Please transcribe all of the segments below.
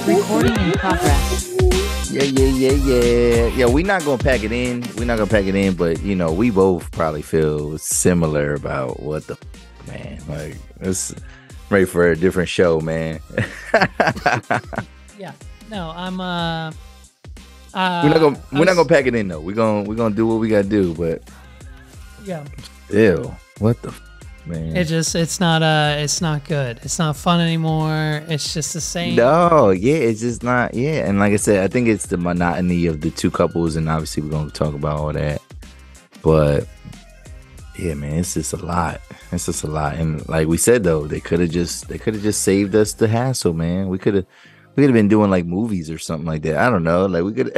Recording in progress. Yeah, we're not gonna pack it in. But you know, we both probably feel similar about what the man. Like, it's ready for a different show, man. Yeah. No, I'm we're not gonna pack it in though. We're gonna do what we gotta do, but yeah. Ew. What the man? It's not good. It's not fun anymore. It's just the same. No, yeah, it's just not. Yeah, and like I said, I think it's the monotony of the two couples, and obviously we're gonna talk about all that. But yeah, man, it's just a lot. And like we said though, they could have just saved us the hassle, man. We could have been doing like movies or something like that. I don't know. Like we could.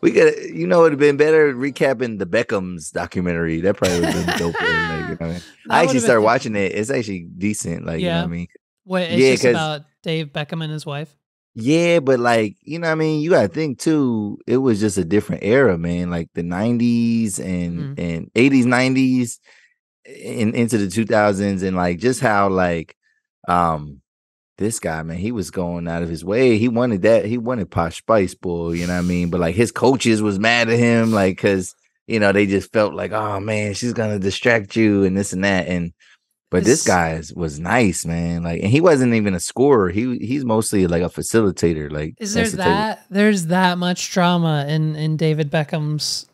We could, you know, it'd have been better recapping the Beckham's documentary. That probably would have been dope. Like, you know what I mean? I actually started watching it. It's actually decent. Like, you know what I mean? Wait, it's just about Dave Beckham and his wife? Yeah, but like, you know what I mean? You got to think too, it was just a different era, man. Like the 90s and 80s, 90s and into the 2000s, and like just how like, this guy, man, he was going out of his way. He wanted that. He wanted Posh Spice Boy, you know what I mean? But like his coaches was mad at him, like, because, you know, they just felt like, oh man, she's gonna distract you and this and that. But this guy was nice, man. Like, and he wasn't even a scorer. He's mostly like a facilitator. Like, there's that much drama in David Beckham's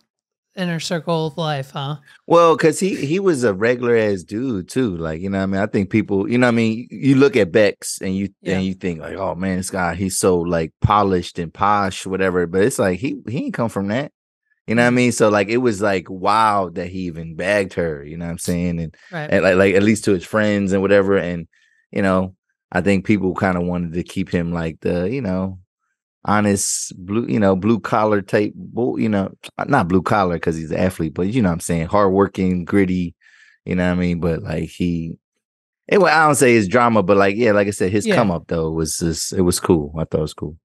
inner circle of life, huh? Well, because he was a regular ass dude too. Like, you know what I mean? I think people, you know what I mean? You look at Bex and you think like, oh man, this guy, he's so like polished and posh, whatever. But it's like he ain't come from that. You know what I mean? So like it was like wow that he even bagged her, you know what I'm saying? And like at least to his friends and whatever. And, you know, I think people kind of wanted to keep him like the, you know, honest blue collar type, you know, not blue collar because he's an athlete, but you know what I'm saying, hardworking, gritty, you know what I mean? But like I don't say his drama, but like, yeah, like I said, his come up though was just, it was cool. I thought it was cool.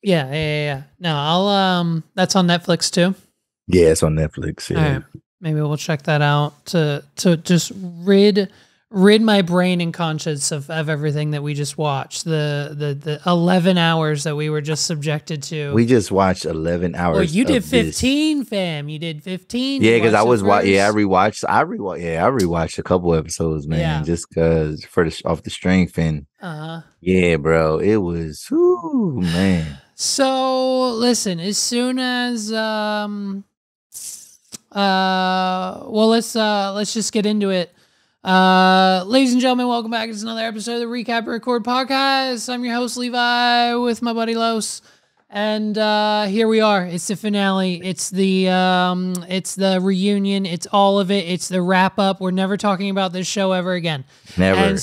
Yeah. No, I'll that's on Netflix too. Yeah, it's on Netflix. Yeah. All right. Maybe we'll check that out to just rid my brain and conscience of everything that we just watched. The 11 hours that we were just subjected to. We just watched 11 hours. Well, you did 15, fam. You did 15. Yeah, because I rewatched a couple episodes, man, just because off the strength and yeah, bro, it was man. So listen, as soon as let's just get into it. Ladies and gentlemen, welcome back. It's another episode of the Recap and Record podcast. I'm your host, Levi, with my buddy Los. And here we are. It's the finale. It's the reunion. It's all of it. It's the wrap up. We're never talking about this show ever again. Never.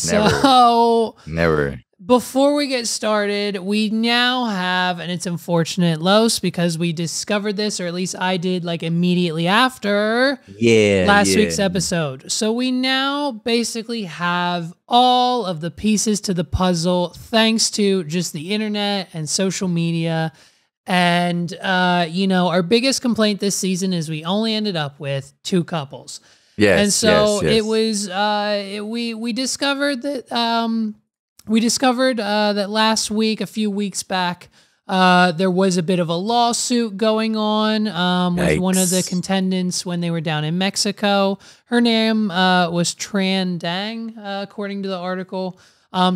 Before we get started, we now have, and it's unfortunate, Los, because we discovered this, or at least I did, like immediately after last week's episode. So we now basically have all of the pieces to the puzzle, thanks to just the internet and social media. And, you know, our biggest complaint this season is we only ended up with two couples. Yes. And so it was, we discovered that, that last week, a few weeks back, there was a bit of a lawsuit going on with one of the contendants when they were down in Mexico. Her name was Tran Dang, according to the article.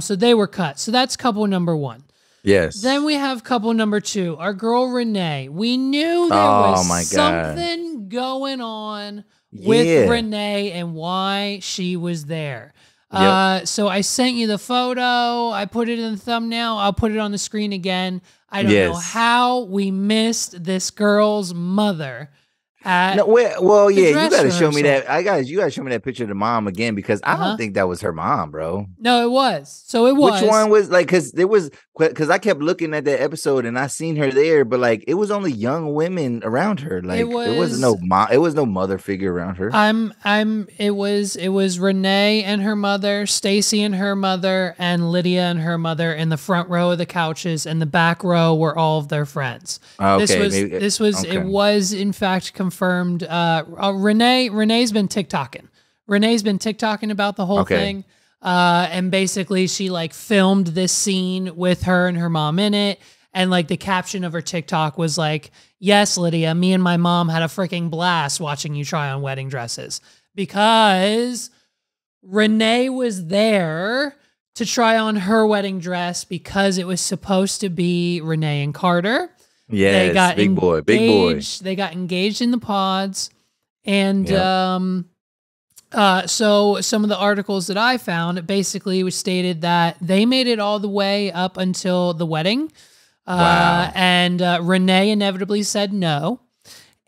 So they were cut. So that's couple number one. Yes. Then we have couple number two, our girl Renee. We knew there was something going on with Renee and why she was there. So I sent you the photo. I put it in the thumbnail. I'll put it on the screen again. I don't know how we missed this girl's mother. You gotta show me that. You gotta show me that picture of the mom again, because I don't think that was her mom, bro. No, it was. So it was. Which one was like? Because I kept looking at that episode and I seen her there, but like it was only young women around her. Like it was no mom. It was no mother figure around her. It was Renee and her mother, Stacy and her mother, and Lydia and her mother in the front row of the couches, and the back row were all of their friends. It was in fact confirmed. Renee's been TikToking. Renee's been TikToking about the whole thing. And basically she like filmed this scene with her and her mom in it. And like the caption of her TikTok was like, yes, Lydia, me and my mom had a freaking blast watching you try on wedding dresses, because Renee was there to try on her wedding dress because it was supposed to be Renee and Carter. Yes, they got big boy. They got engaged in the pods. And so some of the articles that I found basically was stated that they made it all the way up until the wedding. Wow. And Renee inevitably said no.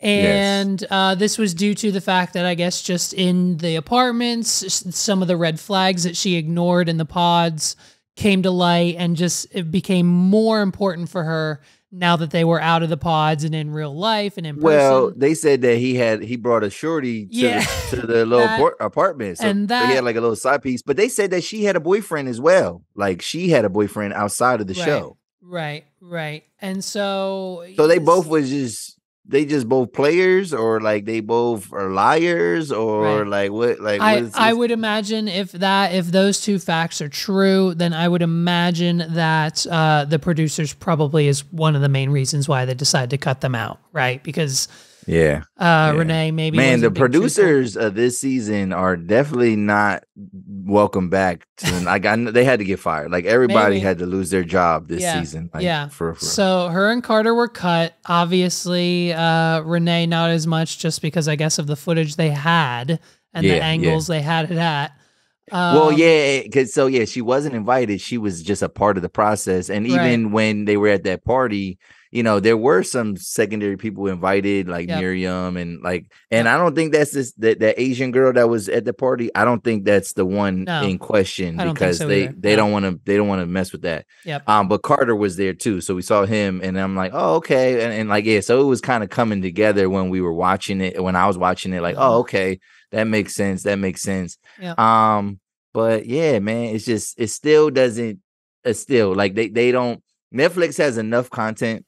And this was due to the fact that I guess just in the apartments, some of the red flags that she ignored in the pods came to light, and just it became more important for her now that they were out of the pods and in real life and in person. Well, they said that he brought a shorty to the little apartment. So he had like a little side piece, but they said that she had a boyfriend as well. Like she had a boyfriend outside of the show. Right. And so they both they just both players, or like they both are liars, or like what? Like I would imagine if those two facts are true, then I would imagine that the producers probably is one of the main reasons why they decided to cut them out, right? Because Renee maybe the producers of this season are definitely not welcome back to they had to get fired. Like everybody had to lose their job this season. Like, for so her and Carter were cut. Obviously Renee not as much, just because I guess of the footage they had and the angles they had it at. Because she wasn't invited. She was just a part of the process. And even when they were at that party, you know, there were some secondary people invited, like Miriam and I don't think that's that Asian girl that was at the party. I don't think that's the one in question, because they don't want to mess with that. But Carter was there too, so we saw him, and I'm like, oh, okay, and so it was kind of coming together when we were watching it. When I was watching it, like, oh, okay, that makes sense. But yeah, man, it still doesn't. It's still like they don't. Netflix has enough content.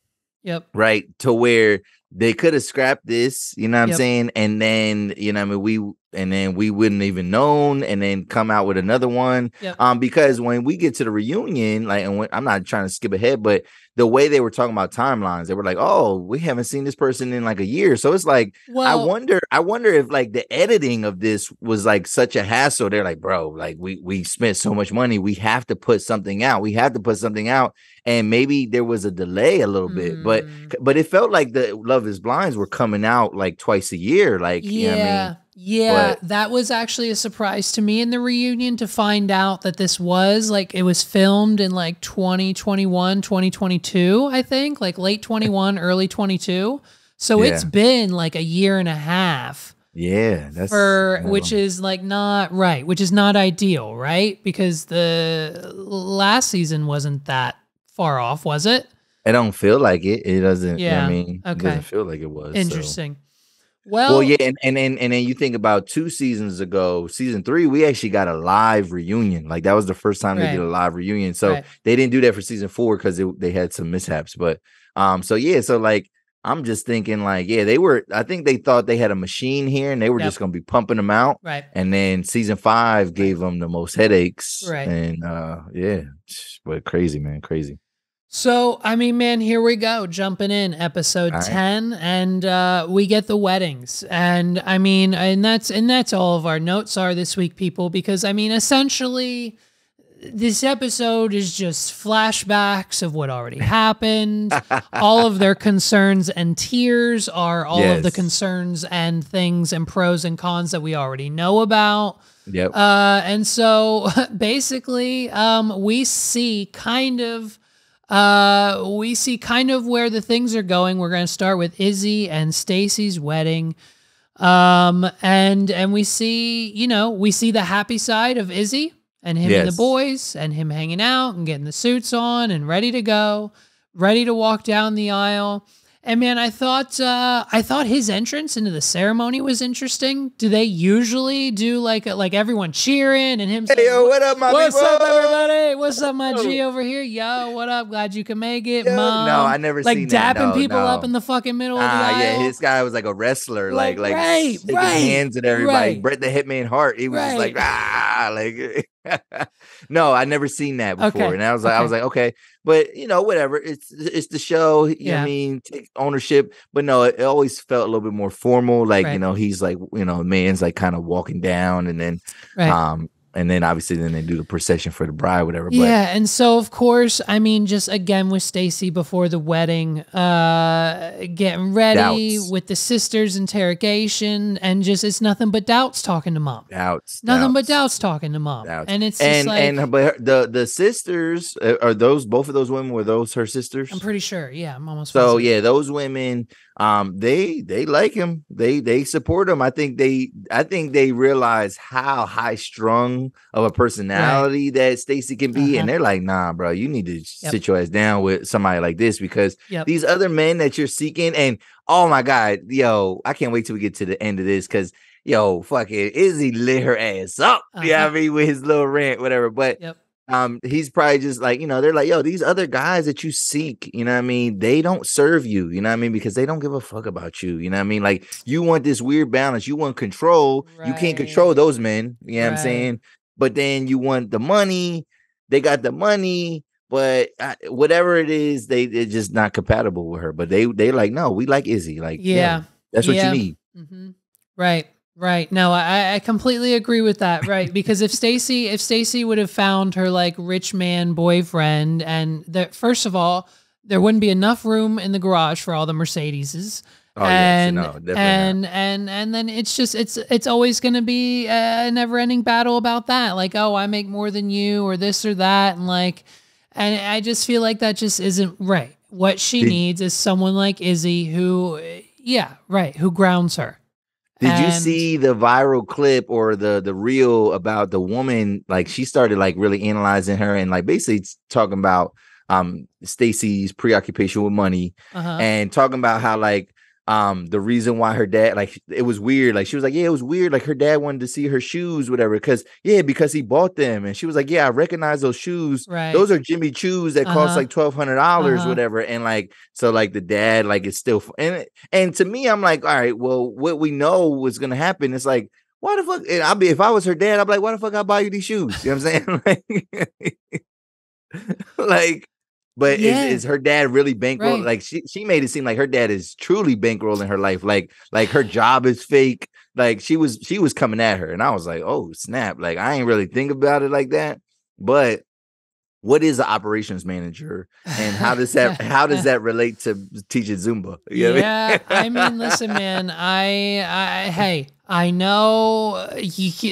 Right. To where they could have scrapped this, you know what I'm saying? And then, you know, we wouldn't even known, and then come out with another one. Because when we get to the reunion, I'm not trying to skip ahead, but the way they were talking about timelines, they were like, oh, we haven't seen this person in like a year. So it's like, I wonder if like the editing of this was like such a hassle. They're like, bro, like we spent so much money. We have to put something out. And maybe there was a delay a little bit, but it felt like the Love is Blinds were coming out like twice a year. Like, you know what I mean? Yeah, that was actually a surprise to me in the reunion, to find out that this was like, it was filmed in like 2021, 2022, I think, like late 21, early 22. So it's been like a year and a half. Yeah, which is like not right, which is not ideal, right? Because the last season wasn't that far off, was it? I don't feel like it. It doesn't. Yeah, I mean, it doesn't feel like it was. Interesting. So. Well, yeah, and then you think about 2 seasons ago, season 3, we actually got a live reunion. Like that was the first time they did a live reunion. So they didn't do that for season 4 because they had some mishaps. But so like I'm just thinking like, I think they thought they had a machine here and they were just gonna be pumping them out. Right. And then season 5 gave them the most headaches. Right. And but crazy, man, crazy. So, I mean, man, here we go, jumping in episode 10, and we get the weddings. And I mean, and that's all of our notes are this week, people, because I mean, essentially this episode is just flashbacks of what already happened. All of their concerns and tears are all of the concerns and things and pros and cons that we already know about. Yep. And so basically, we see kind of where the things are going. We're going to start with Izzy and Stacy's wedding. And we see the happy side of Izzy and him and the boys and him hanging out and getting the suits on and ready to go, ready to walk down the aisle. And man, I thought his entrance into the ceremony was interesting. Do they usually do like everyone cheering and him saying, "Hey, yo, what up, my What's people? up, everybody? What's up, my G over here? Yo, what up? Glad you can make it, Mom." No, I never like seen that. dapping people up in the fucking middle of the aisle. Yeah, his guy was like a wrestler, like right, shaking hands at everybody. right. Bret the Hitman Hart, he was just like like. No, I never seen that before. Okay. And I was like, okay, but you know, whatever. It's the show. I mean, take ownership. But no, it always felt a little bit more formal. Like, you know, he's like, you know, man's like kind of walking down, and then obviously then they do the procession for the bride, whatever. But yeah, and so of course, I mean, just again with Stacy before the wedding, getting ready with the sisters' interrogation, and just it's nothing but doubts talking to mom. Nothing but doubts talking to mom. And it's just but the sisters are those, both of those women, were those her sisters? I'm pretty sure. Yeah, I'm almost so positive. Yeah, those women, they like him. They support him. I think they realize how high strung of a personality that Stacy can be, and they're like, nah, bro, you need to sit your ass down with somebody like this, because these other men that you're seeking, and oh my God, yo, I can't wait till we get to the end of this, because yo, fucking Izzy lit her ass up. You know what I mean, with his little rant, whatever. But he's probably just like, you know, they're like, yo, these other guys that you seek, you know what I mean, they don't serve you, you know what I mean, because they don't give a fuck about you, you know what I mean? Like, you want this weird balance, you want control, you can't control those men, you know what I'm saying? But then you want the money, they got the money, but whatever it is, they're just not compatible with her. But they like, no, we like Izzy, like, yeah, that's what you need. Right. No, I completely agree with that. Right. Because if Stacy would have found her like rich man boyfriend, and first of all, there wouldn't be enough room in the garage for all the Mercedeses. And then it's just, it's always going to be a never ending battle about that. Like, oh, I make more than you, or this or that. And like, and I just feel like that just isn't right. What she needs is someone like Izzy who grounds her. Did you see the viral clip or the reel about the woman? Like, she started like really analyzing her and like basically talking about Stacy's preoccupation with money, and talking about how like the reason why her dad, like, it was weird. Like, she was like, yeah, it was weird. Like, her dad wanted to see her shoes, whatever, because he bought them. And she was like, yeah, I recognize those shoes. Those are Jimmy Choo's that cost like $1,200, whatever. And like, so like the dad, like, it's still, and to me, I'm like, all right, well, what we know was going to happen. It's like, why the fuck? And if I was her dad, I'd be like, why the fuck I buy you these shoes? You know what I'm saying? Like, but is her dad really bankroll? Like, she made it seem like her dad is truly bankrolling her life. Like her job is fake. Like, she was coming at her, and I was like, oh snap! Like, I ain't really think about it like that. But what is an operations manager, and how does that relate to teaching Zumba? You know what I mean? I mean, listen, man. I know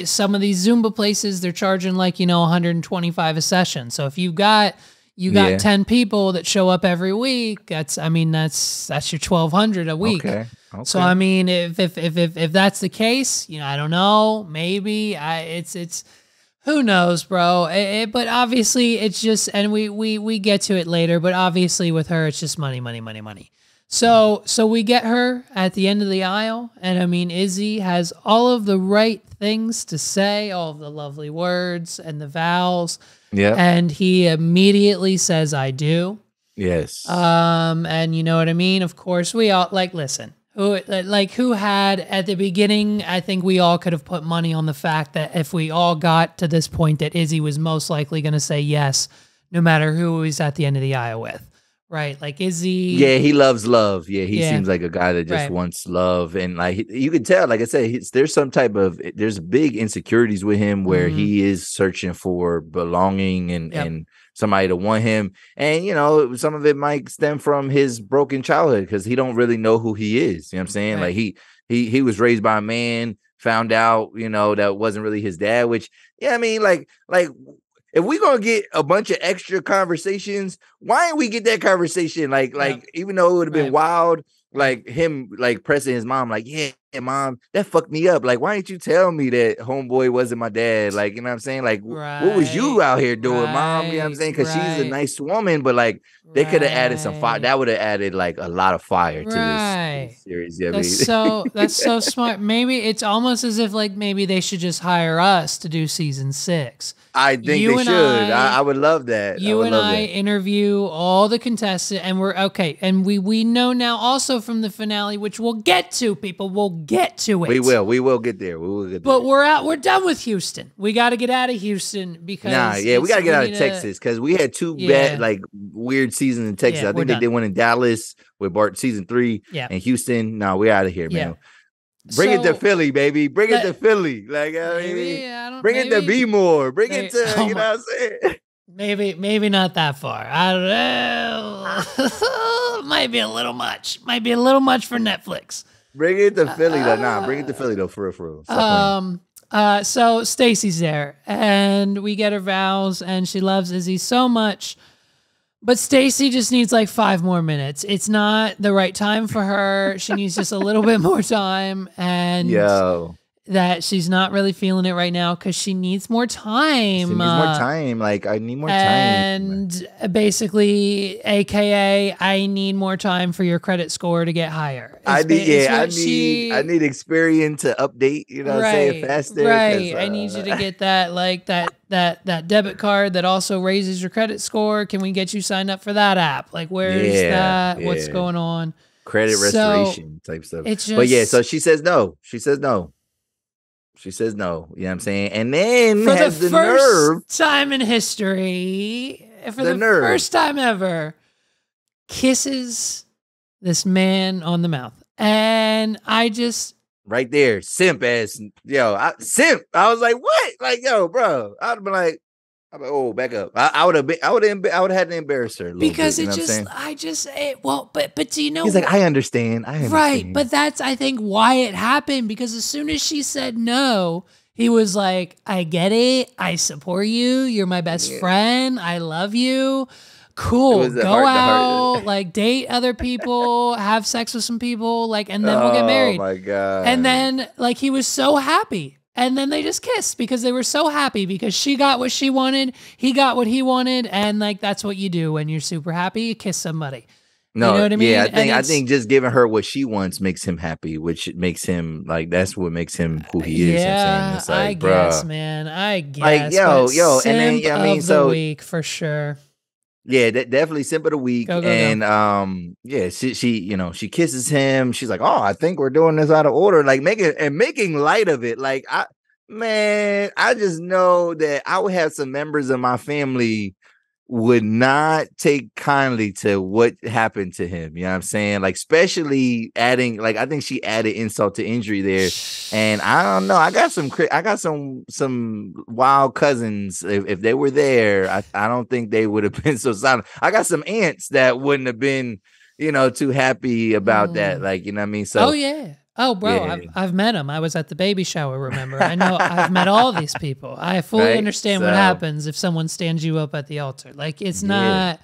some of these Zumba places, they're charging like, you know, 125 a session. So if you got 10 people that show up every week, that's your 1,200 a week. Okay. So I mean, if that's the case, you know, I don't know, maybe it's who knows, bro. But obviously it's just, and we get to it later, but obviously with her, it's just money. So we get her at the end of the aisle, and I mean, Izzy has all of the right things to say, all of the lovely words and the vows. Yeah. And he immediately says, I do. Yes. And you know what I mean? Of course, we all listen, who had at the beginning, I think we all could have put money on the fact that if we all got to this point, that Izzy was most likely going to say yes, no matter who he's at the end of the aisle with. Right, like Izzy. Yeah, he loves love. Yeah, he seems like a guy that just wants love, and like you can tell. Like I said, there's big insecurities with him where he is searching for belonging and somebody to want him. And you know, some of it might stem from his broken childhood because he don't really know who he is. You know what I'm saying? Like he was raised by a man, found out, you know, that wasn't really his dad. Which I mean, like. If we're gonna get a bunch of extra conversations, why didn't we get that conversation? Like, even though it would have been wild, like him like pressing his mom, like, yeah, mom, that fucked me up. Like, why didn't you tell me that homeboy wasn't my dad? Like, you know what I'm saying? Like, what was you out here doing, mom? You know what I'm saying? Because she's a nice woman, but like they could have added some fire. That would have added like a lot of fire to this series. Yeah, that's so smart. Maybe it's almost as if like maybe they should just hire us to do season 6. I think they should. I would love that. You and I interview all the contestants, and we're okay. And we know now also from the finale, which we'll get to, people. We'll get to it. We will get there. We will get there. But we're done with Houston. We got to get out of Houston because we got to get out of Texas because we had two bad, like weird seasons in Texas. I think they did one in Dallas with Bart season 3 and Houston. No, we're out of here, man. Bring it to Philly, baby. Bring it to Philly. Like, bring it to Be More. Bring it to, you know what I'm saying? Maybe not that far. I don't know. Might be a little much. Might be a little much for Netflix. Bring it to Philly though. Bring it to Philly though, for real. So Stacy's there, and we get her vows, and she loves Izzy so much. But Stacy just needs like 5 more minutes. It's not the right time for her. She needs just a little bit more time, and that she's not really feeling it right now because she needs more time. She needs more time. Like, I need more time. And basically, AKA, I need more time for your credit score to get higher. I need Experian to update, you know, say it faster. Right. I need you to get that, like that debit card that also raises your credit score. Can we get you signed up for that app? Like, where is that? What's going on? Credit restoration type stuff. But so she says no. She says no. You know what I'm saying? And then for the first time in history, for the first time ever, kisses this man on the mouth. And I just... Right there, simp ass. Simp. I was like, what? Like, yo, bro. I'd have been like, oh, back up. I would have had to embarrass her a little because bit, but do you know? He's like, I understand. Right, but that's I think why it happened, because as soon as she said no, he was like, I get it. I support you. You're my best friend. I love you. Cool. Go out, like date other people, have sex with some people, like, and then we'll get married. Oh my God. And then like he was so happy. And then they just kissed because they were so happy because she got what she wanted, he got what he wanted, and like that's what you do when you're super happy. You kiss somebody. No, you know what I mean? Yeah, I think just giving her what she wants makes him happy, which makes him like that's what makes him who he is. Yeah, it's like, I guess, man. I guess. Like, yo, and then I mean, so the week for sure. Yeah, definitely simp of the week. Go. She kisses him. She's like, oh, I think we're doing this out of order. Like making light of it. Like, I just know that I would have some members of my family would not take kindly to what happened to him. You know what I'm saying? Like, especially adding, like, I think she added insult to injury there. And I don't know. I got some wild cousins. If they were there, I don't think they would have been so silent. I got some aunts that wouldn't have been, too happy about that. Like, you know what I mean? So, oh yeah. Oh, bro, yeah. I've met them. I was at the baby shower, remember? I know I've met all these people. I fully understand what happens if someone stands you up at the altar. Like, it's not...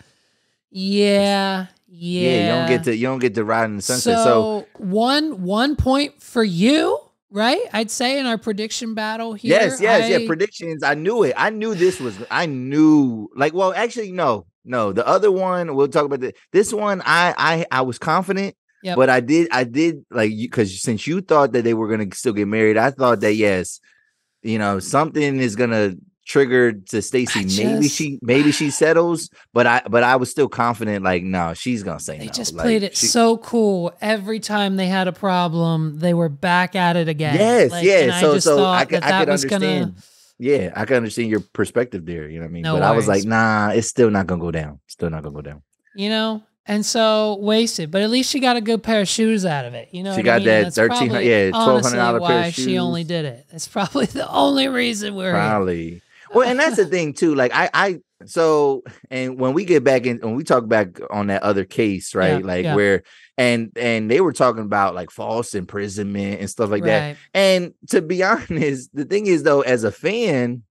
Yeah. You don't get to ride in the sunset. So one point for you, right? I'd say in our prediction battle here. Yes. Predictions. I knew it. I knew well, actually, no. The other one, we'll talk about this one. I was confident. Yep. But I did like you, because since you thought that they were gonna still get married, I thought that yes, something is gonna trigger to Stacy. Maybe she settles, but I was still confident. Like, no, she's gonna say no. They just played it so cool. Every time they had a problem, they were back at it again. Yes, And I just thought I could understand. Yeah, I can understand your perspective there. You know what I mean? But I was like, nah, it's still not gonna go down. And so wasted, but at least she got a good pair of shoes out of it. She got that $1,200 pair of shoes. She only did it. That's probably the only reason we're here. Well, and that's the thing too. Like and when we get back in, when we talk back on that other case, right? Where and they were talking about like false imprisonment and stuff like that. And to be honest, the thing is though, as a fan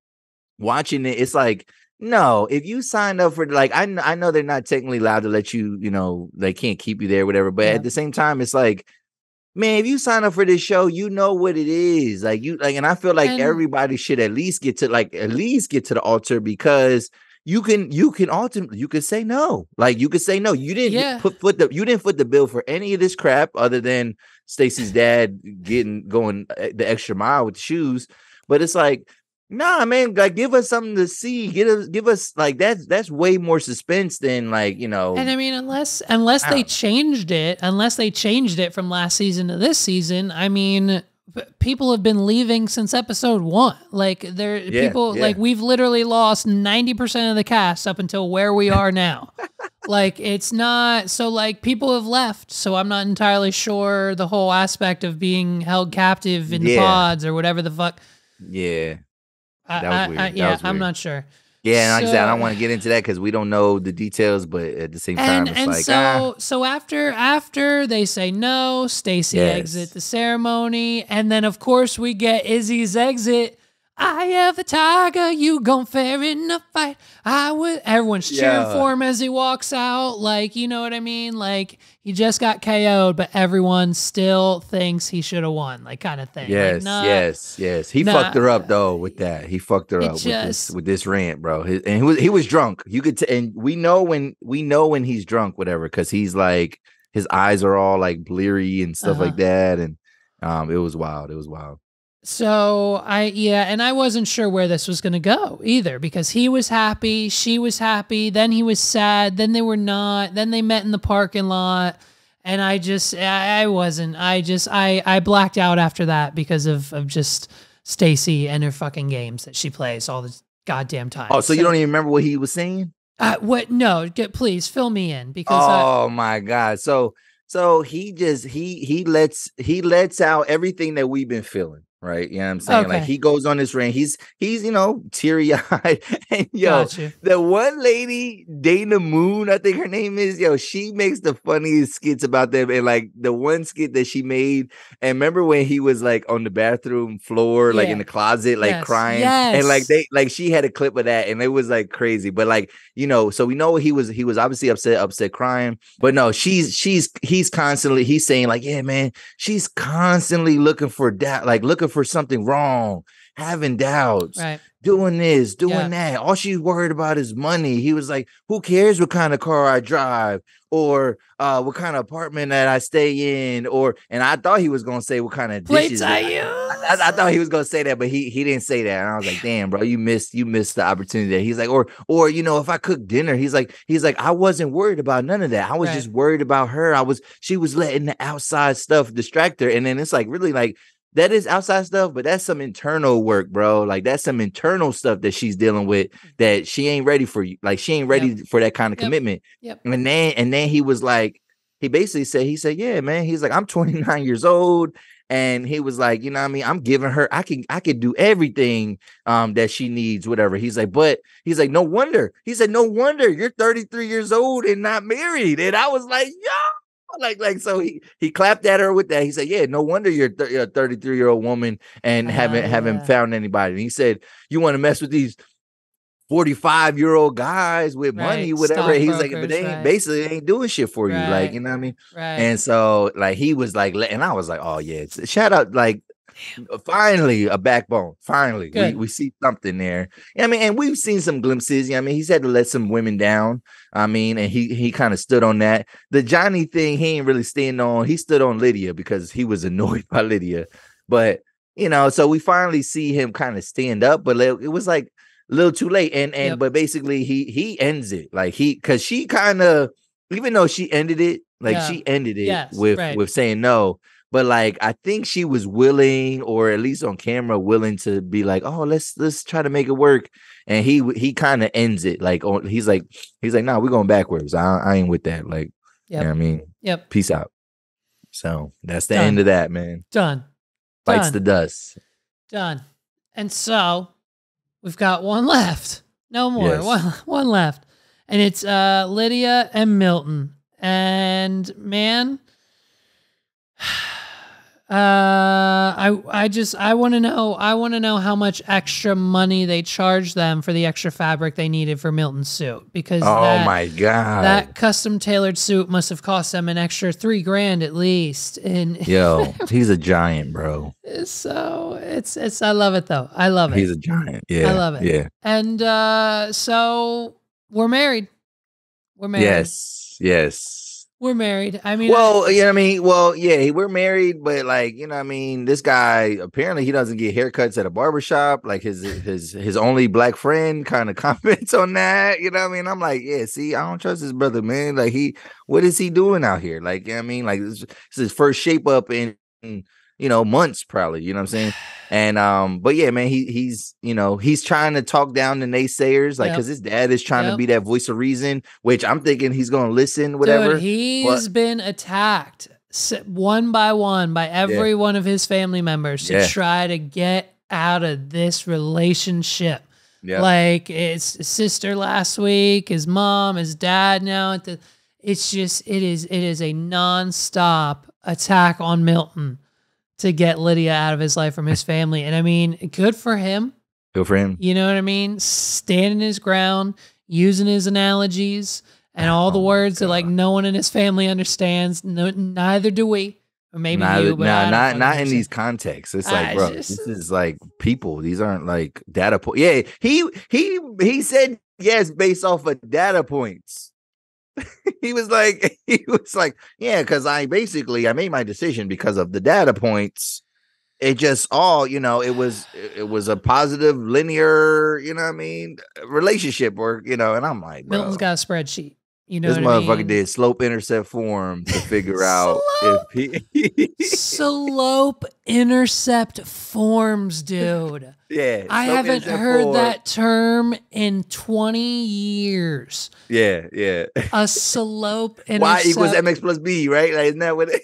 watching it, it's like, no, if you sign up for like, I know they're not technically allowed to let you, they can't keep you there, whatever. But at the same time, it's like, man, if you sign up for this show, you know what it is. And I feel like everybody should at least get to the altar, because you can say no. Like, you could say no. You didn't foot the bill for any of this crap other than Stacy's dad going the extra mile with the shoes. But it's like, Nah, man, like give us something to see. Give us like that's way more suspense than like, you know. And I mean, unless they changed it from last season to this season, I mean, people have been leaving since episode 1. Like like we've literally lost 90% of the cast up until where we are now. Like it's not so like people have left, so I'm not entirely sure the whole aspect of being held captive in the pods or whatever the fuck. Yeah. That was weird. I'm not sure. Yeah, and like I said, I don't want to get into that because we don't know the details, but at the same time, it's like so after they say no, Stacy exit the ceremony, and then of course we get Izzy's exit. I have the tiger, you gon' fair in a fight. Everyone's cheering for him as he walks out. Like, you know what I mean? Like, he just got KO'd, but everyone still thinks he should have won, like kind of thing. Yes, yes. He fucked her up though with that. He fucked her up with this rant, bro. And he was drunk. You could and we know when he's drunk, whatever, because he's like his eyes are all like bleary and stuff like that. And it was wild. It was wild. So and I wasn't sure where this was going to go either, because he was happy, she was happy, then he was sad, then they were not, then they met in the parking lot, and I blacked out after that because of just Stacy and her fucking games that she plays all the goddamn time. Oh, so you don't even remember what he was saying? What? No, please fill me in because. Oh my God! So he just he lets out everything that we've been feeling. Right. You know what I'm saying? Like he goes on this rant. He's, you know, teary eyed. And the one lady, Dana Moon, I think her name is, she makes the funniest skits about them. And like the one skit that she made, and remember when he was like on the bathroom floor, like in the closet, like crying. And like she had a clip of that and it was like crazy. But like, you know, so we know he was obviously upset crying. But no, he's saying like, yeah, man, she's constantly looking for that, like looking for something wrong, having doubts, doing this, doing that. All she's worried about is money. He was like, who cares what kind of car I drive or what kind of apartment that I stay in, and I thought he was gonna say what kind of dishes I use. I thought he was gonna say that, but he didn't say that. And I was like, damn, bro, you missed the opportunity there. He's like, or you know, if I cook dinner, he's like, I wasn't worried about none of that. I was just worried about her. She was letting the outside stuff distract her. And then it's like really like that is outside stuff, but that's some internal work, bro. Like that's some internal stuff that she's dealing with that she ain't ready for you. Like she ain't ready for that kind of commitment. And then he was like, he basically said, yeah, man. He's like, I'm 29 years old. And he was like, you know what I mean? I'm giving her, I can do everything that she needs, whatever. He's like, no wonder. He said, no wonder you're 33 years old and not married. And I was like, yo. Like so he clapped at her with that. He said, yeah, no wonder you're a 33-year-old woman and haven't found anybody. And he said, you want to mess with these 45-year-old guys with money, whatever. He's like, but they ain't doing shit for you. Like, you know what I mean? And so like he was like, and I was like, oh yeah, shout out, like finally a backbone. Finally, we see something there. I mean, and we've seen some glimpses. I mean, he's had to let some women down. I mean, and he kind of stood on that. The Johnny thing, he ain't really stand on. He stood on Lydia because he was annoyed by Lydia. But you know, so we finally see him kind of stand up. But it was like a little too late. And but basically he ends it like because she kind of, even though she ended it, like she ended it with saying no. But like, I think she was willing, or at least on camera, willing to be like, "Oh, let's try to make it work." And he kind of ends it like, he's like, "Nah, we're going backwards. I ain't with that." Like, you know what I mean, peace out. So that's the end of that, man. Done. Bites the dust. Done. And so we've got one left. No more. Yes. One left, and it's Lydia and Milton. And man. I want to know how much extra money they charged them for the extra fabric they needed for Milton's suit, because my God, that custom tailored suit must have cost them an extra $3,000 at least. And yo, he's a giant, bro. So it's I love it though. I love it. He's a giant. Yeah, I love it. Yeah, and so we're married. We're married. Yes. We're married. I mean, well, you know what I mean? Well, yeah, we're married, but like, you know what I mean? This guy, apparently he doesn't get haircuts at a barbershop. Like his only black friend kind of comments on that. You know what I mean? I'm like, yeah, see, I don't trust this brother, man. Like what is he doing out here? Like, you know what I mean? Like this is his first shape up in months probably, you know what I'm saying? And but yeah, man, he's he's trying to talk down the naysayers, like because his dad is trying to be that voice of reason, which I'm thinking he's gonna listen, whatever. Dude, he's been attacked one by one by every one of his family members to try to get out of this relationship. Like his sister last week, his mom, his dad now. It is a nonstop attack on Milton to get Lydia out of his life from his family. And I mean, good for him. Good for him. You know what I mean? Standing his ground, using his analogies and all the words that like no one in his family understands. No, neither do we. Or maybe you, but not in these contexts. It's like, bro, this is like people. These aren't like data points. Yeah, he said yes based off of data points. he was like, yeah, because I made my decision because of the data points. It just all, it was a positive linear, you know what I mean, relationship, or and I'm like, bro, Milton's got a spreadsheet. You know, this motherfucker did slope intercept form to figure out if he slope intercept forms, dude. Yeah, I haven't heard that term in 20 years. Yeah. A slope intercept. Y equals mx plus b, right? Like, isn't that what it?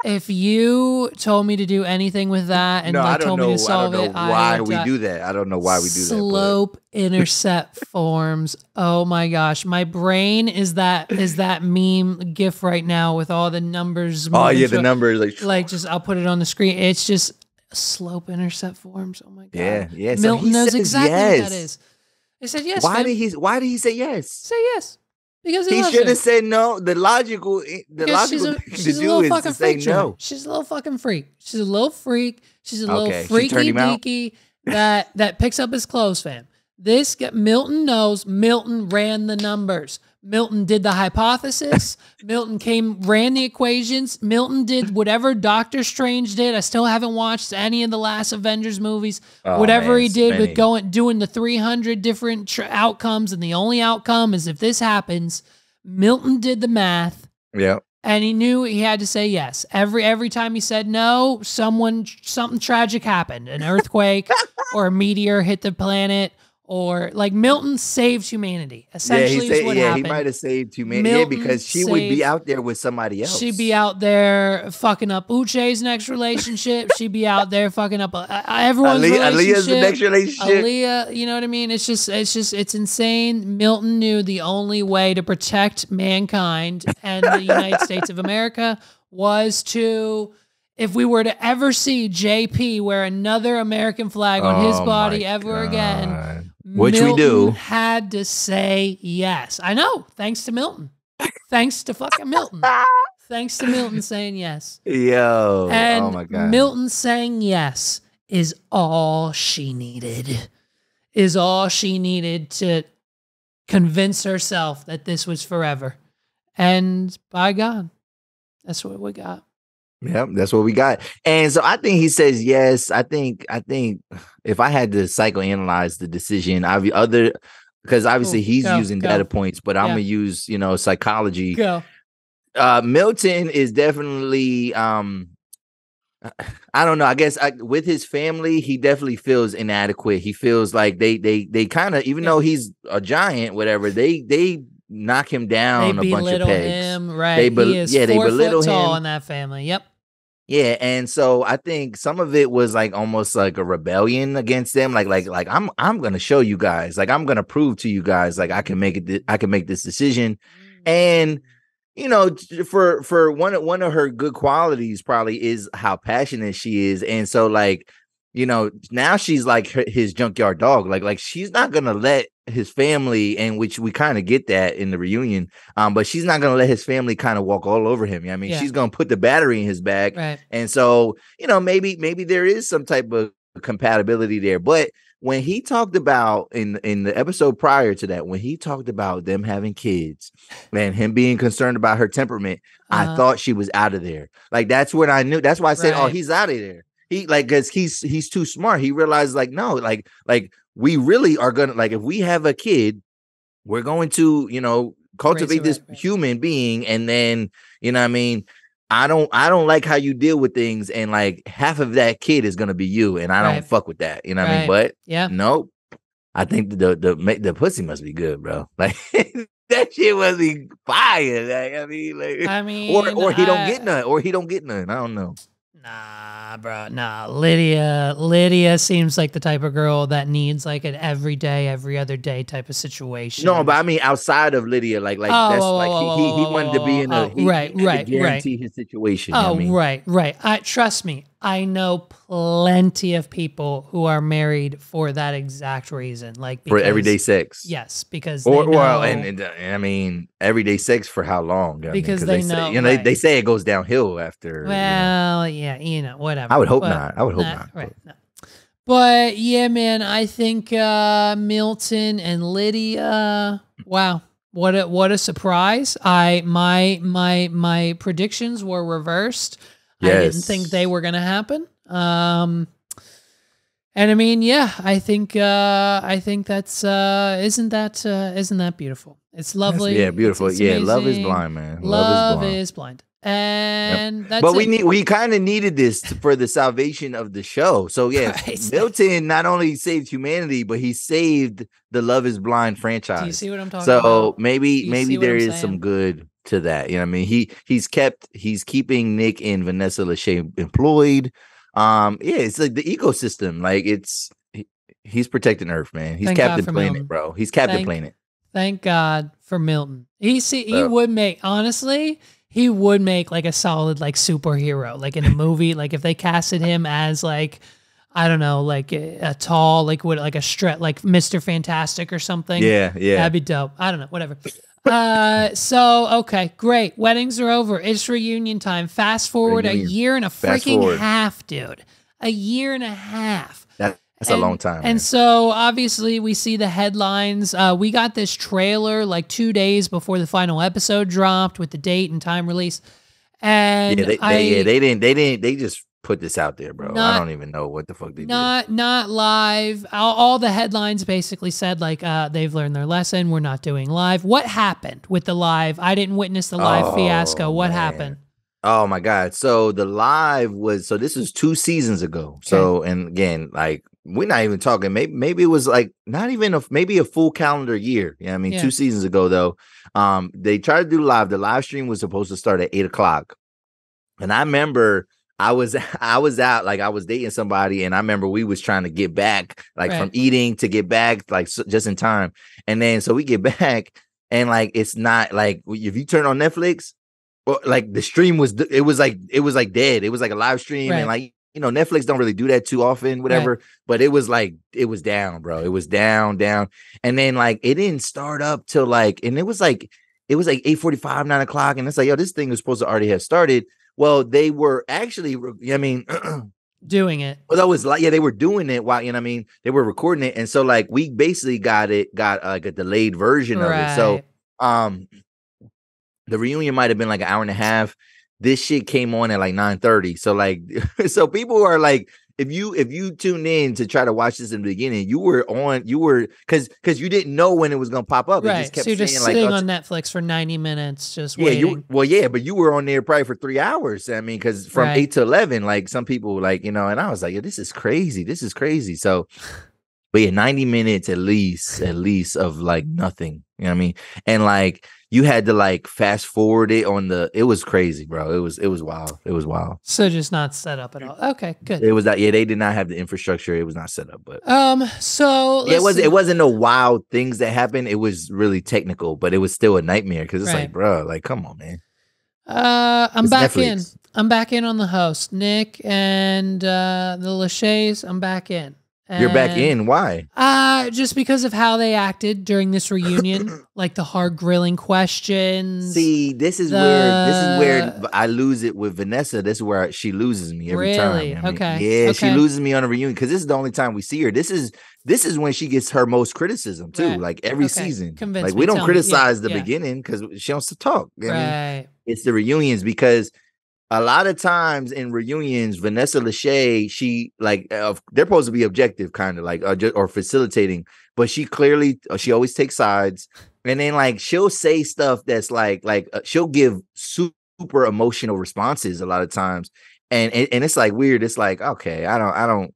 If you told me to do anything with that and told me to solve it, why we do that. I don't know why we do that. Slope intercept forms. Oh my gosh, my brain is that meme gif right now with all the numbers. Oh yeah, the numbers like just I'll put it on the screen. It's just slope intercept forms. Oh my god. Yeah. Milton knows exactly what that is. He said yes. Why did he say yes? Say yes. Because he should have said no. The logical thing to do is to say no. She's a little fucking freak. She's a little freak. She's a little freaky deaky that picks up his clothes, fam. Milton knows. Milton ran the numbers. Milton did the hypothesis. Milton ran the equations. Milton did whatever Doctor Strange did. I still haven't watched any of the last Avengers movies. Whatever he did with doing the 300 different outcomes, and the only outcome is if this happens. Milton did the math. Yeah. And he knew he had to say yes. Every time he said no, something tragic happened. An earthquake or a meteor hit the planet. Or like Milton saved humanity. Essentially, is what happened. He might have saved humanity because she would be out there with somebody else. She'd be out there fucking up Uche's next relationship. She'd be out there fucking up everyone's relationship. Aaliyah's the next relationship. Aaliyah, you know what I mean? It's insane. Milton knew the only way to protect mankind and the United States of America was to. If we were to ever see JP wear another American flag on his body ever again, which Milton we do, had to say yes. I know. Thanks to Milton. Thanks to fucking Milton. Thanks to Milton saying yes. Yo. And oh my God. Milton saying yes is all she needed. Is all she needed to convince herself that this was forever. And by God, that's what we got. Yep, that's what we got. And so I think he says yes. I think if I had to psychoanalyze the decision, because obviously he's using data points, but I'm gonna use psychology. Go. Milton is definitely I don't know. I guess with his family, he definitely feels inadequate. He feels like they kind of, even though he's a giant, whatever, they knock him down a bunch of pegs. Him, right? He is 4 foot tall in that family. Yep. Yeah, and so I think some of it was like almost like a rebellion against them. Like I'm gonna show you guys, like I'm gonna prove to you guys, like I can make this decision. And for one of her good qualities probably is how passionate she is. And so like, now she's like his junkyard dog. Like she's not gonna let his family, and which we kind of get that in the reunion, but she's not gonna let his family kind of walk all over him. I mean, she's gonna put the battery in his back, right. And so maybe there is some type of compatibility there. But when he talked about in the episode prior to that, when he talked about them having kids and him being concerned about her temperament, I thought she was out of there. Like that's what I knew. That's why I said, "Oh, he's out of there." He like because he's too smart. He realized like no, like we really are gonna like if we have a kid, we're going to cultivate this human being, and then I mean. I don't like how you deal with things, and like half of that kid is gonna be you, and I don't fuck with that. You know what I mean? But nope. I think the pussy must be good, bro. Like that shit must be fire. Like, I mean, or he don't get none, or he don't get none. I don't know. Nah, bro. Nah, Lydia seems like the type of girl that needs like an every day, every other day type of situation. No, but I mean outside of Lydia, like that's like he wanted to be in a guarantee his situation. Oh, I mean? right. Trust me, I know plenty of people who are married for that exact reason, like for everyday sex. Yes, because and I mean everyday sex for how long? Because they know, say, they say it goes downhill after. Well, whatever. I would hope not. I would hope not. Right. No. But yeah, man, I think Milton and Lydia. Wow, what a surprise! My predictions were reversed. Yes. I didn't think they were gonna happen. And I mean, yeah, I think that's isn't that beautiful? It's lovely. Yeah, beautiful. It's love is blind, man. Love is blind. And that's but we kind of needed this for the salvation of the show. So yeah, Milton not only saved humanity, but he saved the Love is Blind franchise. Do you see what I'm talking about? So maybe there is some good to that. You know what I mean? He's keeping Nick and Vanessa Lachey employed. It's like the ecosystem. Like he's protecting Earth, man. He's Captain Planet, bro. He's Captain Planet. Thank God for Milton. He would make, honestly, he would make like a solid like superhero, like in a movie. Like if they casted him as like, I don't know, like a tall, like a strut, like Mr. Fantastic or something. Yeah. That'd be dope. I don't know, whatever. So okay, great. Weddings are over. It's reunion time. Fast forward a year and a freaking half, dude. A year and a half. That's a long time. And so obviously we see the headlines. We got this trailer like 2 days before the final episode dropped with the date and time release. And they just put this out there, bro. I don't even know what the fuck they did. Not live. All the headlines basically said like they've learned their lesson. We're not doing live. What happened with the live? I didn't witness the live fiasco. What happened? Oh my God. So the live this was 2 seasons ago. Okay. So, and again, like we're not even talking, maybe it was like not even maybe a full calendar year. Yeah. I mean, 2 seasons ago though, they tried to do live. The live stream was supposed to start at 8:00. And I remember I was out, like I was dating somebody, and I remember we was trying to get back, like from eating to get back, like just in time. And then so we get back, and like it's not like if you turn on Netflix, well, like the stream was dead. It was like dead. It was like a live stream, and like Netflix don't really do that too often, whatever. But it was down, bro. It was down, and then like it didn't start up till like, and it was like 8:45, 9:00, and it's like, yo, this thing was supposed to already have started. Well, they were actually, doing it. Well, that was like, they were doing it while, they were recording it. And so like, we basically got like a delayed version of it. So, the reunion might've been like an hour and a half. This shit came on at like 9:30. So like, so people are like, if you tune in to try to watch this in the beginning, because you didn't know when it was gonna pop up. Right. It just kept so you're just sitting on Netflix for 90 minutes, just waiting. But you were on there probably for 3 hours. I mean, because from 8 to 11, like some people like, and I was like, yeah, this is crazy. This is crazy. So, but yeah, 90 minutes at least of like nothing. You know what I mean? And like you had to like fast forward it it was crazy, bro. It was wild. It was wild. So just not set up at all. Okay, good. It was that, they did not have the infrastructure. It was not set up, but so it wasn't no wild things that happened. It was really technical, but it was still a nightmare because it's like, bro, like come on, man. I'm back Netflix. I'm back in on the host, Nick and the Lachays. I'm back in. You're back in. Why? Just because of how they acted during this reunion, like the hard grilling questions. See, this is where I lose it with Vanessa. This is where she loses me every time. I mean, okay. she loses me on a reunion because this is the only time we see her. This is when she gets her most criticism too. Right. Like every season. Convince like me, we don't criticize the beginning because she wants to talk. I mean, it's the reunions because a lot of times in reunions, Vanessa Lachey, she like they're supposed to be objective, kind of like or facilitating, but she clearly she always takes sides, and then like she'll say stuff that's like she'll give super emotional responses a lot of times, and it's like weird. It's like okay, I don't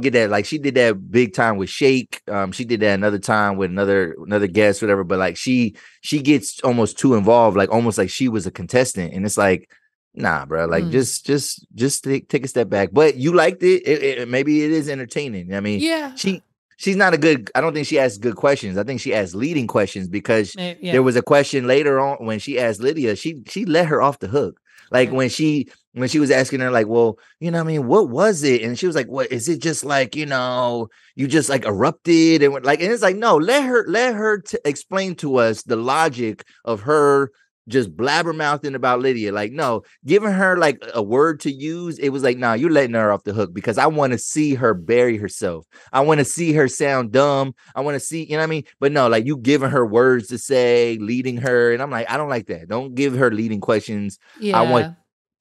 get that. Like she did that big time with Shake. She did that another time with another guest, whatever. But like she gets almost too involved, like almost like she was a contestant. And it's like, nah, bro. Like just take a step back. But you liked it. Maybe it is entertaining. I mean, she's not a good. I don't think she asks good questions. I think she asks leading questions because there was a question later on when she asked Lydia. She let her off the hook. Like when she was asking her, like, well, you know what I mean? What was it? And she was like, what is it just like, you know, you just like erupted and like, and it's like, no, let her explain to us the logic of her just blabbermouthing about Lydia. Like, no, giving her like a word to use. It was like, nah, you're letting her off the hook because I want to see her bury herself. I want to see her sound dumb. I want to see, you know what I mean? But no, like you giving her words to say, leading her. And I'm like, I don't like that. Don't give her leading questions. Yeah.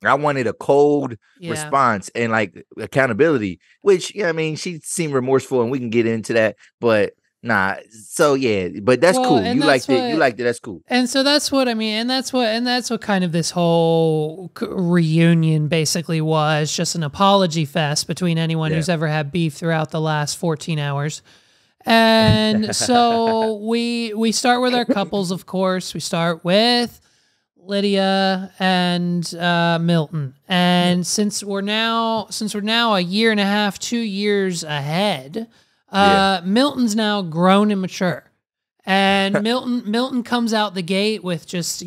I wanted a cold response and like accountability, which, I mean, she seemed remorseful and we can get into that, but nah. So yeah, but that's cool. You liked it. You liked it. That's cool. And so that's what I mean. And that's what kind of this whole reunion basically was, just an apology fest between anyone who's ever had beef throughout the last 14 hours. And so we start with our couples, of course. We start with Lydia and Milton. And since we're now a year and a half, 2 years ahead, Milton's now grown and mature. And Milton comes out the gate with just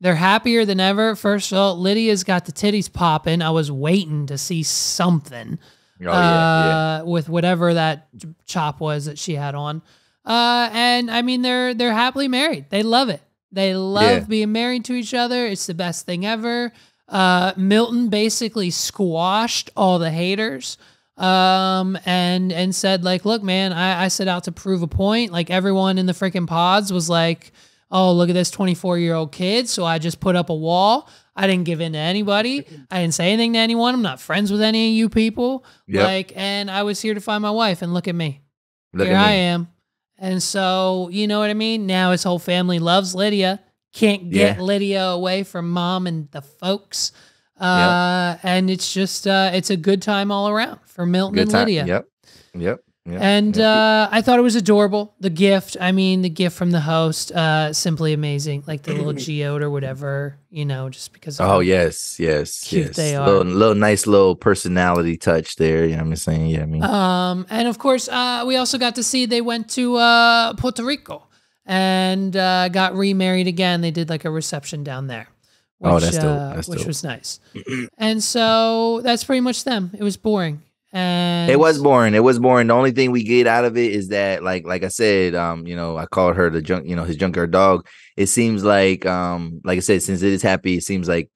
they're happier than ever. First of all, Lydia's got the titties popping. I was waiting to see something with whatever that chop was that she had on. And I mean, they're happily married. They love it. They love being married to each other. It's the best thing ever. Milton basically squashed all the haters and said, like, look, man, I set out to prove a point. Like, everyone in the freaking pods was like, oh, look at this 24-year-old kid. So I just put up a wall. I didn't give in to anybody. I didn't say anything to anyone. I'm not friends with any of you people. And I was here to find my wife, and look at me. Here I am. And so, you know what I mean? Now his whole family loves Lydia. Can't get Lydia away from mom and the folks. And it's just, it's a good time all around for Milton and Lydia. Yep. And I thought it was adorable. The gift from the host, simply amazing. Like the little geode or whatever, just because of cute they are. Little nice little personality touch there. You know what I'm saying? Yeah, I mean. And of course, we also got to see they went to Puerto Rico and got remarried again. They did like a reception down there. Which, that's dope. Which was nice. And so that's pretty much them. It was boring. And it was boring. The only thing we get out of it is that, like I said, I called her the his junkyard dog. It seems like I said, since it is happy, it seems like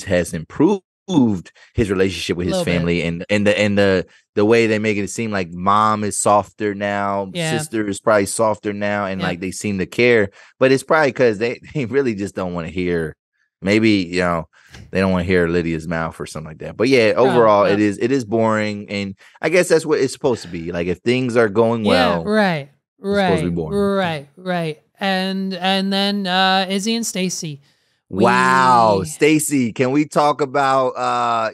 has improved his relationship with his family, and the way they make it seem like mom is softer now, sister is probably softer now, and like they seem to care. But it's probably because they really just don't want to hear. Maybe, they don't want to hear Lydia's mouth or something like that. But yeah, overall, it is boring. And I guess that's what it's supposed to be. Like if things are going well. Right. It's supposed to be boring. Right. And then Izzy and Stacy. Wow, Stacy, can we talk about I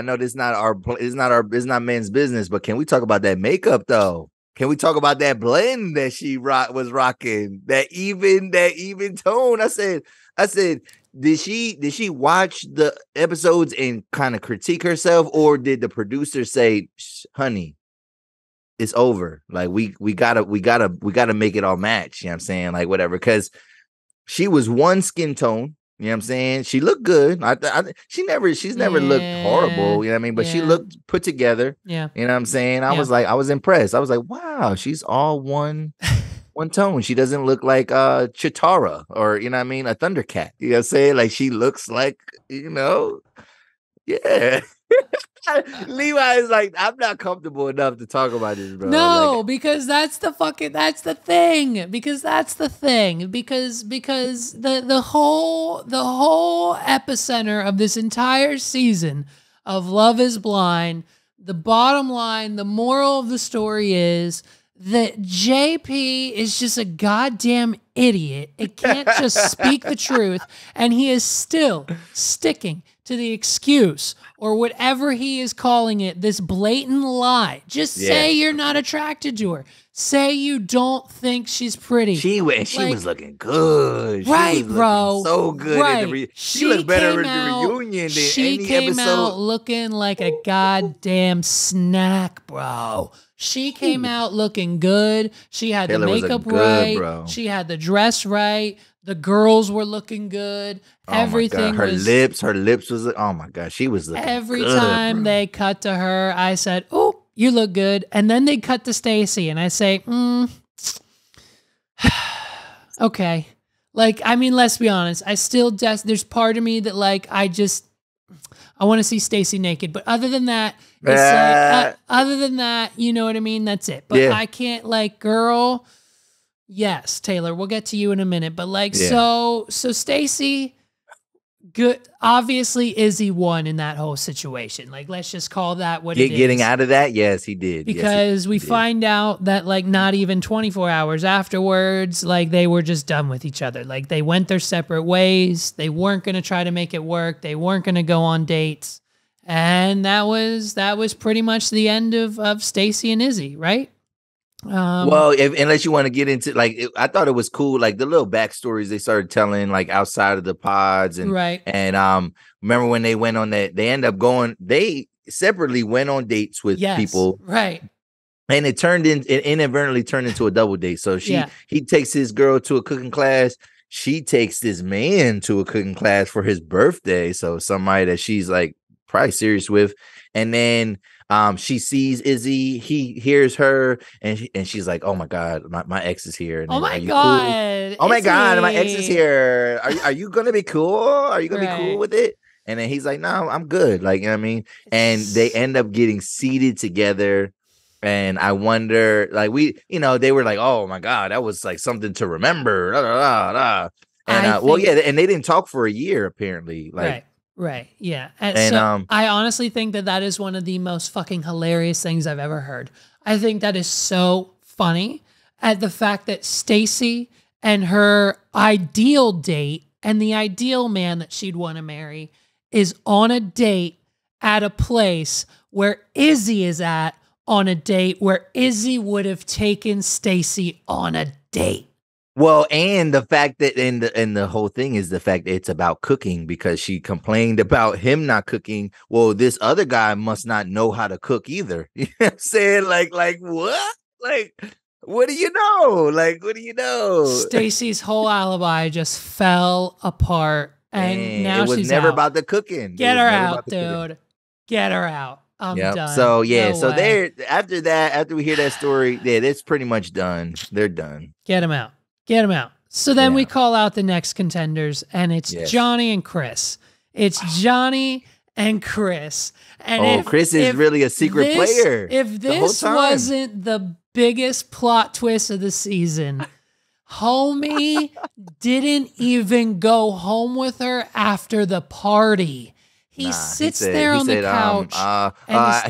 know it's not men's business, but can we talk about that makeup though? Can we talk about that blend that she was rocking? That even tone. I said, did she watch the episodes and kind of critique herself, or did the producer say, honey, it's over? Like we gotta make it all match. You know what I'm saying? Like whatever. Cause she was one skin tone. You know what I'm saying? She looked good. She's never looked horrible. You know what I mean? But she looked put together. Yeah. You know what I'm saying? I was impressed. I was like, wow, she's all one tone. She doesn't look like Chitara or, you know what I mean, a Thundercat. You know what I'm saying? Like she looks like, yeah. Levi is like, I'm not comfortable enough to talk about this, bro. No, because that's the thing. Because the whole epicenter of this entire season of Love is Blind, the bottom line, the moral of the story is that JP is just a goddamn idiot. It can't just speak the truth, and he is still sticking to the excuse or whatever he is calling it, this blatant lie. Just say you're not attracted to her. Say you don't think she's pretty. She was looking good. Right, bro. So good. Right. She looked better at the reunion than she any came episode. out looking like a goddamn snack, bro. She came out looking good. She had the makeup right. Bro. She had the dress right. The girls were looking good. Everything her lips was, oh my God, she was looking every good, time they cut to her, I said, oh, you look good. And then they cut to Stacy and I say, okay. Like, I mean, let's be honest. I still there's part of me that like, I want to see Stacy naked. But other than that, you know what I mean? That's it. But I can't like, girl. Yes, Taylor, we'll get to you in a minute. But like, so Stacy, good. Obviously, Izzy won in that whole situation. Like, let's just call that what it is. Getting out of that, yes, he did. Because we find out that like not even 24 hours afterwards, like they were just done with each other. Like they went their separate ways. They weren't going to try to make it work. They weren't going to go on dates. And that was pretty much the end of Stacy and Izzy, right? Well, unless you want to get into like, I thought it was cool, like the little backstories they started telling, like outside of the pods, and remember when they went on that? They separately went on dates with people, right? And it inadvertently turned into a double date. So he takes his girl to a cooking class. She takes this man to a cooking class for his birthday. So somebody that she's like probably serious with, and then. She sees Izzy, he hears her, and she's like, "Oh my God, my ex is here." And oh my God, cool? Oh my God, my ex is here. Are you gonna be cool? Are you gonna be cool with it? And then he's like, "No, I'm good." Like, you know what I mean? And they end up getting seated together. And I wonder, like they were like, "Oh my God, that was like something to remember." Da, da, da, da. And and they didn't talk for a year apparently. Like. Right. Yeah. And so I honestly think that is one of the most fucking hilarious things I've ever heard. I think that is so funny at the fact that Stacy and her ideal date and the ideal man that she'd want to marry is on a date at a place where Izzy is at on a date where Izzy would have taken Stacy on a date. Well, and the fact that and the whole thing is the fact that it's about cooking, because she complained about him not cooking. Well, this other guy must not know how to cook either. You know what I'm saying? Like what? Like, what do you know? Like, what do you know? Stacy's whole alibi just fell apart. And now it was she's never out. about the cooking. Get her out, dude. Get her out. I'm done. So after we hear that story, it's pretty much done. They're done. Get him out. Get him out. So then we call out the next contenders, and it's Johnny and Chris. It's Johnny and Chris. And Chris is really a secret player. If this wasn't the biggest plot twist of the season, homie didn't even go home with her after the party. He sits there on the couch.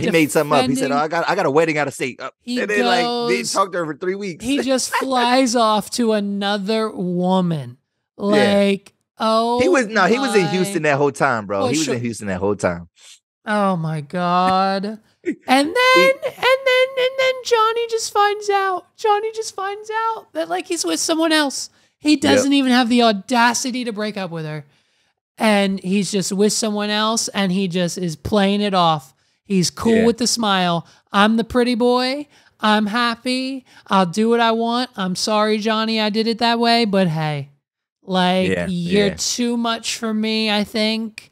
He made something up. He said, I got a wedding out of state. They talked to her for 3 weeks. He just flies off to another woman. He was in Houston that whole time, bro. He was in Houston that whole time. Oh my God. And then Johnny just finds out. That like he's with someone else. He doesn't even have the audacity to break up with her. And he's just with someone else, and he just is playing it off. He's cool with the smile. I'm the pretty boy. I'm happy. I'll do what I want. I'm sorry, Johnny, I did it that way, but hey, Like, you're too much for me, I think.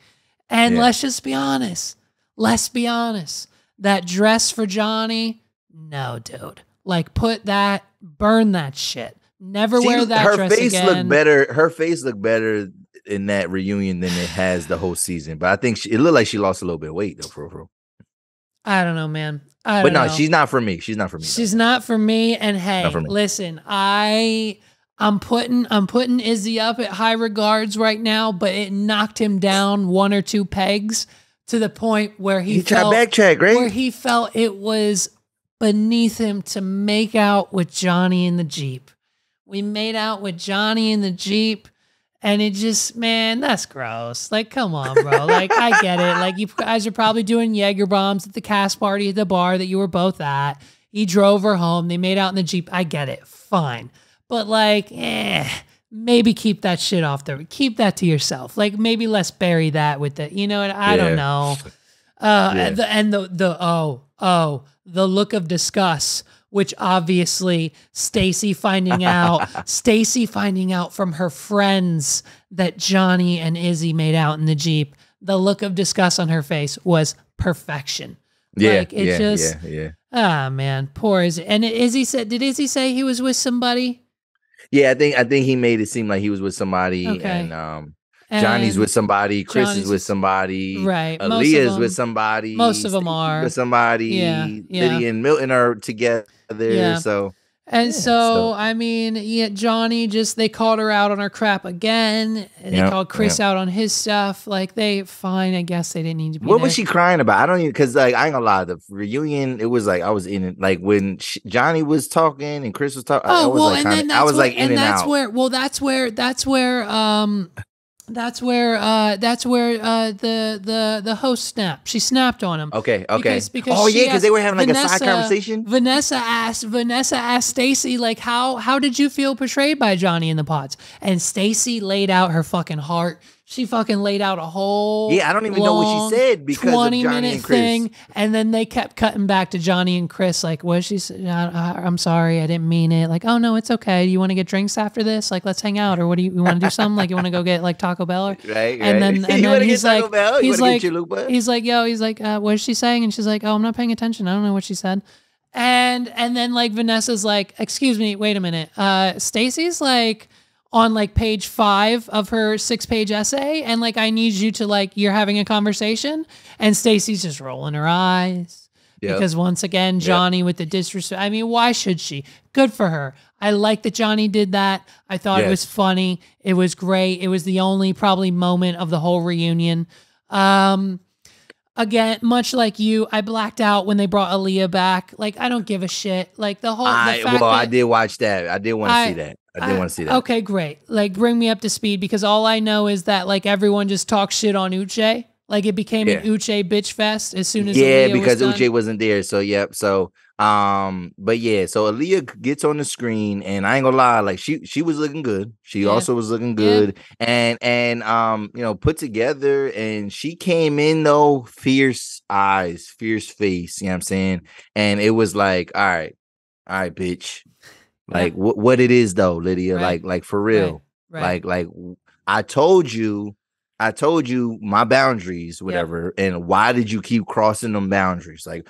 And let's just be honest. Let's be honest. That dress for Johnny, no, dude. Like, burn that shit. Never wear that dress again. Her face looked better in that reunion than it has the whole season. But I think it looked like she lost a little bit of weight, though, for real. I don't know, man. I don't know. She's not for me. She's not for me. She's not for me. And hey, listen, I'm putting Izzy up at high regards right now, but it knocked him down 1 or 2 pegs to the point where he felt backtrack, right? Where he felt it was beneath him to make out with Johnny in the Jeep. We made out with Johnny in the Jeep. And it just, man, that's gross. Like, come on, bro. Like, I get it. Like, you guys are probably doing Jaeger bombs at the cast party at the bar that you were both at. He drove her home. They made out in the Jeep. I get it. Fine. But, like, maybe keep that shit off there. Keep that to yourself. Like, maybe let's bury that with the, you know what? I don't know. The look of disgust, which obviously Stacy finding out from her friends that Johnny and Izzy made out in the Jeep. The look of disgust on her face was perfection. Ah, man, poor Izzy. And did Izzy say he was with somebody? Yeah, I think he made it seem like he was with somebody, and Johnny's with somebody, Chris is with somebody, right? Aaliyah's with somebody, most of them are with somebody. Lydia and Milton are together. So I mean, Johnny they called her out on her crap again. And they called Chris out on his stuff. Like, I guess they didn't need to be What was she crying about? I don't even, because like, I ain't gonna lie, the reunion, it was like I was in it, like when Johnny was talking and Chris was talking. I was like in and out. That's where the host snapped. She snapped on him. Okay. Because they were having like a side conversation. Vanessa asked Stacy, like, how did you feel portrayed by Johnny in the Pods? And Stacy laid out her fucking heart. She fucking laid out a whole I don't even know what she said because 20-minute and thing, and then they kept cutting back to Johnny and Chris. Like, what she said? I'm sorry, I didn't mean it. Like, oh no, it's okay. You want to get drinks after this? Like, let's hang out, or what do you want to do? Something like you want to go get like Taco Bell, or right? And then he's like, he's like, yo, what is she saying? And she's like, oh, I'm not paying attention. I don't know what she said. And then like Vanessa's like, excuse me, wait a minute. Stacy's like on like page 5 of her 6-page essay, and like, I need you to, like, you're having a conversation, and Stacy's just rolling her eyes because once again, Johnny with the disrespect. I mean, why should she? Good for her. I like that Johnny did that. I thought it was funny. It was great. It was the only probably moment of the whole reunion. Again, much like you, I blacked out when they brought Aaliyah back. Like, I don't give a shit. Like, I did watch that. I did want to see that. I did want to see that. Okay, great. Like, bring me up to speed, because all I know is that like everyone just talks shit on Uche. Like, it became an Uche bitch fest as soon as Aaliyah because was done. Uche wasn't there. So so Aaliyah gets on the screen, and I ain't gonna lie, like she was looking good. She also was looking good, and put together, and she came in though, fierce eyes, fierce face, you know what I'm saying? And it was like, all right, bitch. Like what it is though, Lydia, like for real. Right. Like I told you my boundaries, whatever. And why did you keep crossing them boundaries? Like,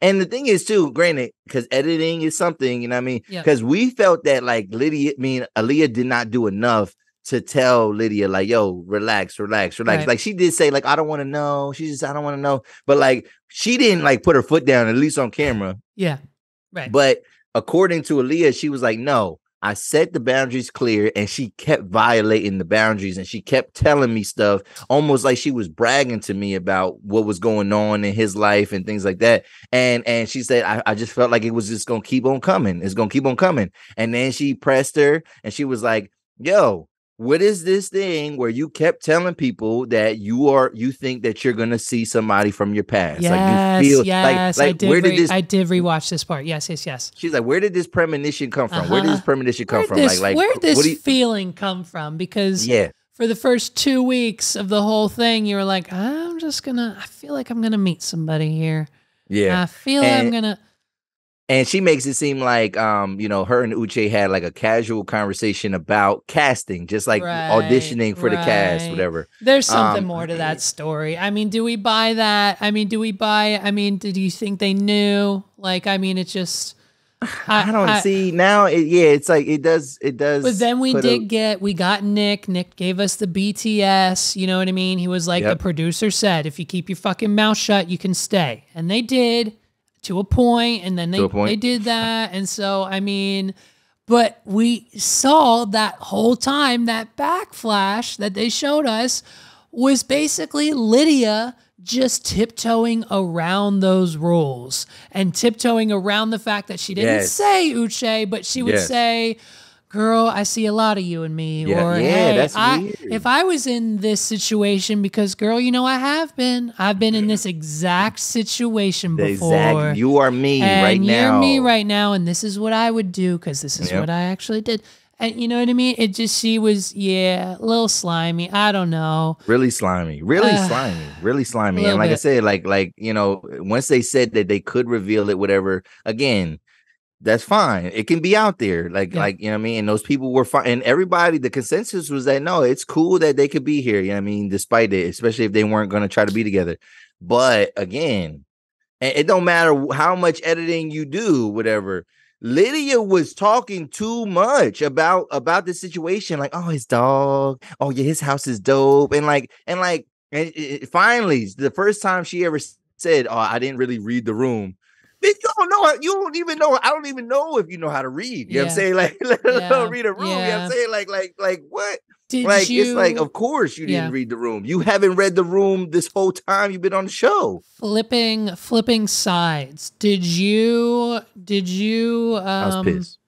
and the thing is too, granted, because editing is something, you know what I mean? Because we felt that like Aaliyah did not do enough to tell Lydia, like, yo, relax. Right. Like, she did say, like, I don't want to know. She just, I don't want to know. But like, she didn't like put her foot down, at least on camera. Yeah. Right. But according to Aaliyah, she was like, no, I set the boundaries clear, and she kept violating the boundaries, and she kept telling me stuff almost like she was bragging to me about what was going on in his life and things like that. And she said, I just felt like it was just going to keep on coming. It's going to keep on coming. And then she pressed her, and she was like, yo, what is this thing where you kept telling people that you think that you're gonna see somebody from your past? Yes, like you feel yes. like I did rewatch this part. Yes. She's like, where did this premonition come from? Where did this premonition come from? Where did this feeling come from? Because for the first 2 weeks of the whole thing, you were like, I feel like I'm gonna meet somebody here. Yeah. I feel I'm gonna. And she makes it seem like, you know, her and Uche had like a casual conversation about casting, just like auditioning for the cast, whatever. There's something more to that story. I mean, do we buy that? I mean, do you think they knew? Like, I mean, it's just... I don't see now. It's like it does. But then we got Nick. Nick gave us the BTS. You know what I mean? He was like, the producer said, if you keep your fucking mouth shut, you can stay. And they did. To a point, and then they did that. And so, I mean, but we saw that whole time, that backflash that they showed us was basically Lydia just tiptoeing around those rules and tiptoeing around the fact that she didn't say Uche, but she would say, girl, I see a lot of you in me. Or, hey, that's weird. If I was in this situation, because, girl, you know, I've been in this exact situation before. You are me right now. You're me right now, and this is what I would do because this is what I actually did. And you know what I mean? It just, she was, a little slimy. I don't know. Really slimy. Really slimy. And like I said, like, you know, once they said that they could reveal it, whatever, again, that's fine. It can be out there. Like, you know what I mean? And those people were fine. And everybody, the consensus was that, no, it's cool that they could be here. You know what I mean? Despite it, especially if they weren't going to try to be together. But again, it don't matter how much editing you do, whatever. Lydia was talking too much about the situation. Like, oh, his dog. Oh yeah, his house is dope. And finally, the first time she ever said, oh, I didn't really read the room. You don't know. You don't even know. I don't even know if you know how to read. You know what I'm saying? Like, let alone read a room. You know what I'm saying? Like what? It's like, of course you didn't read the room. You haven't read the room this whole time you've been on the show. Flipping sides. Did you I was pissed.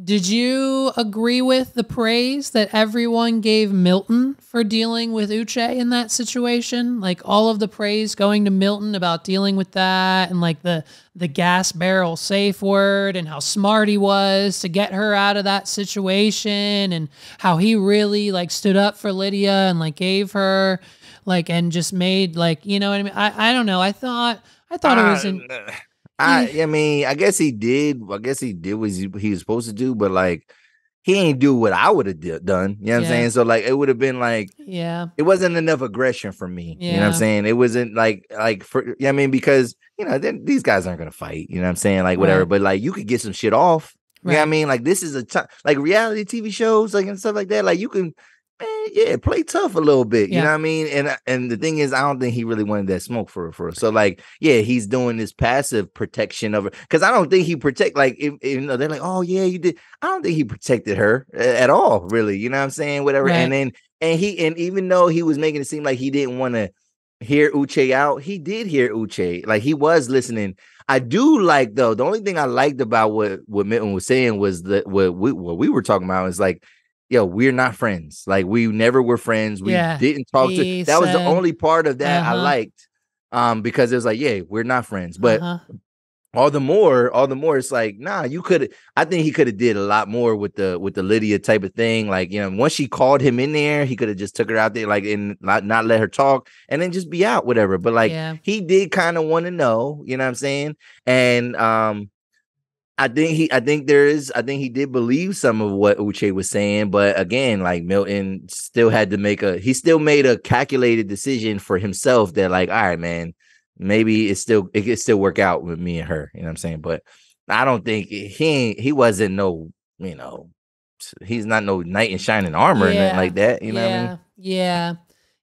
Did you agree with the praise that everyone gave Milton for dealing with Uche in that situation? Like all of the praise going to Milton about dealing with that, and like the gas barrel safe word, and how smart he was to get her out of that situation, and how he really like stood up for Lydia and like gave her like, and just made like, you know what I mean? I don't know. I thought it was I mean, I guess he did. I guess he did what he was supposed to do, but like, he ain't do what I would have done. You know what I'm saying? So like, it would have been like, it wasn't enough aggression for me. You know what I'm saying? It wasn't like for, I mean, because you know, these guys aren't gonna fight. You know what I'm saying? Like whatever, but like, you could get some shit off. You know what I mean? Like this is a time, like reality TV shows, like and stuff like that. Like you can. Man, play tough a little bit. You know what I mean? And the thing is, I don't think he really wanted that smoke for her. So like, he's doing this passive protection of her, because I don't think he protect, like, if you know, they're like, oh yeah, you did. I don't think he protected her at all, really. You know what I'm saying? Whatever. And then and even though he was making it seem like he didn't want to hear Uche out, he did hear Uche. Like he was listening. I do like, though, the only thing I liked about what Milton was saying was that what we were talking about is like, yo, we're not friends. Like we never were friends. We didn't talk to. That was the only part of that I liked, because it was like, we're not friends. But all the more, it's like, nah, you could. I think he could have did a lot more with the Lydia type of thing. Like, you know, once she called him in there, he could have just took her out there, like, and not let her talk, and then just be out, whatever. But like, he did kind of want to know. You know what I'm saying? And I think he did believe some of what Uche was saying, but again, like Milton still had to he still made a calculated decision for himself that like, all right, man, maybe it could still work out with me and her. You know what I'm saying? But I don't think he wasn't no, you know, he's not no knight in shining armor or nothing like that. You know what I mean?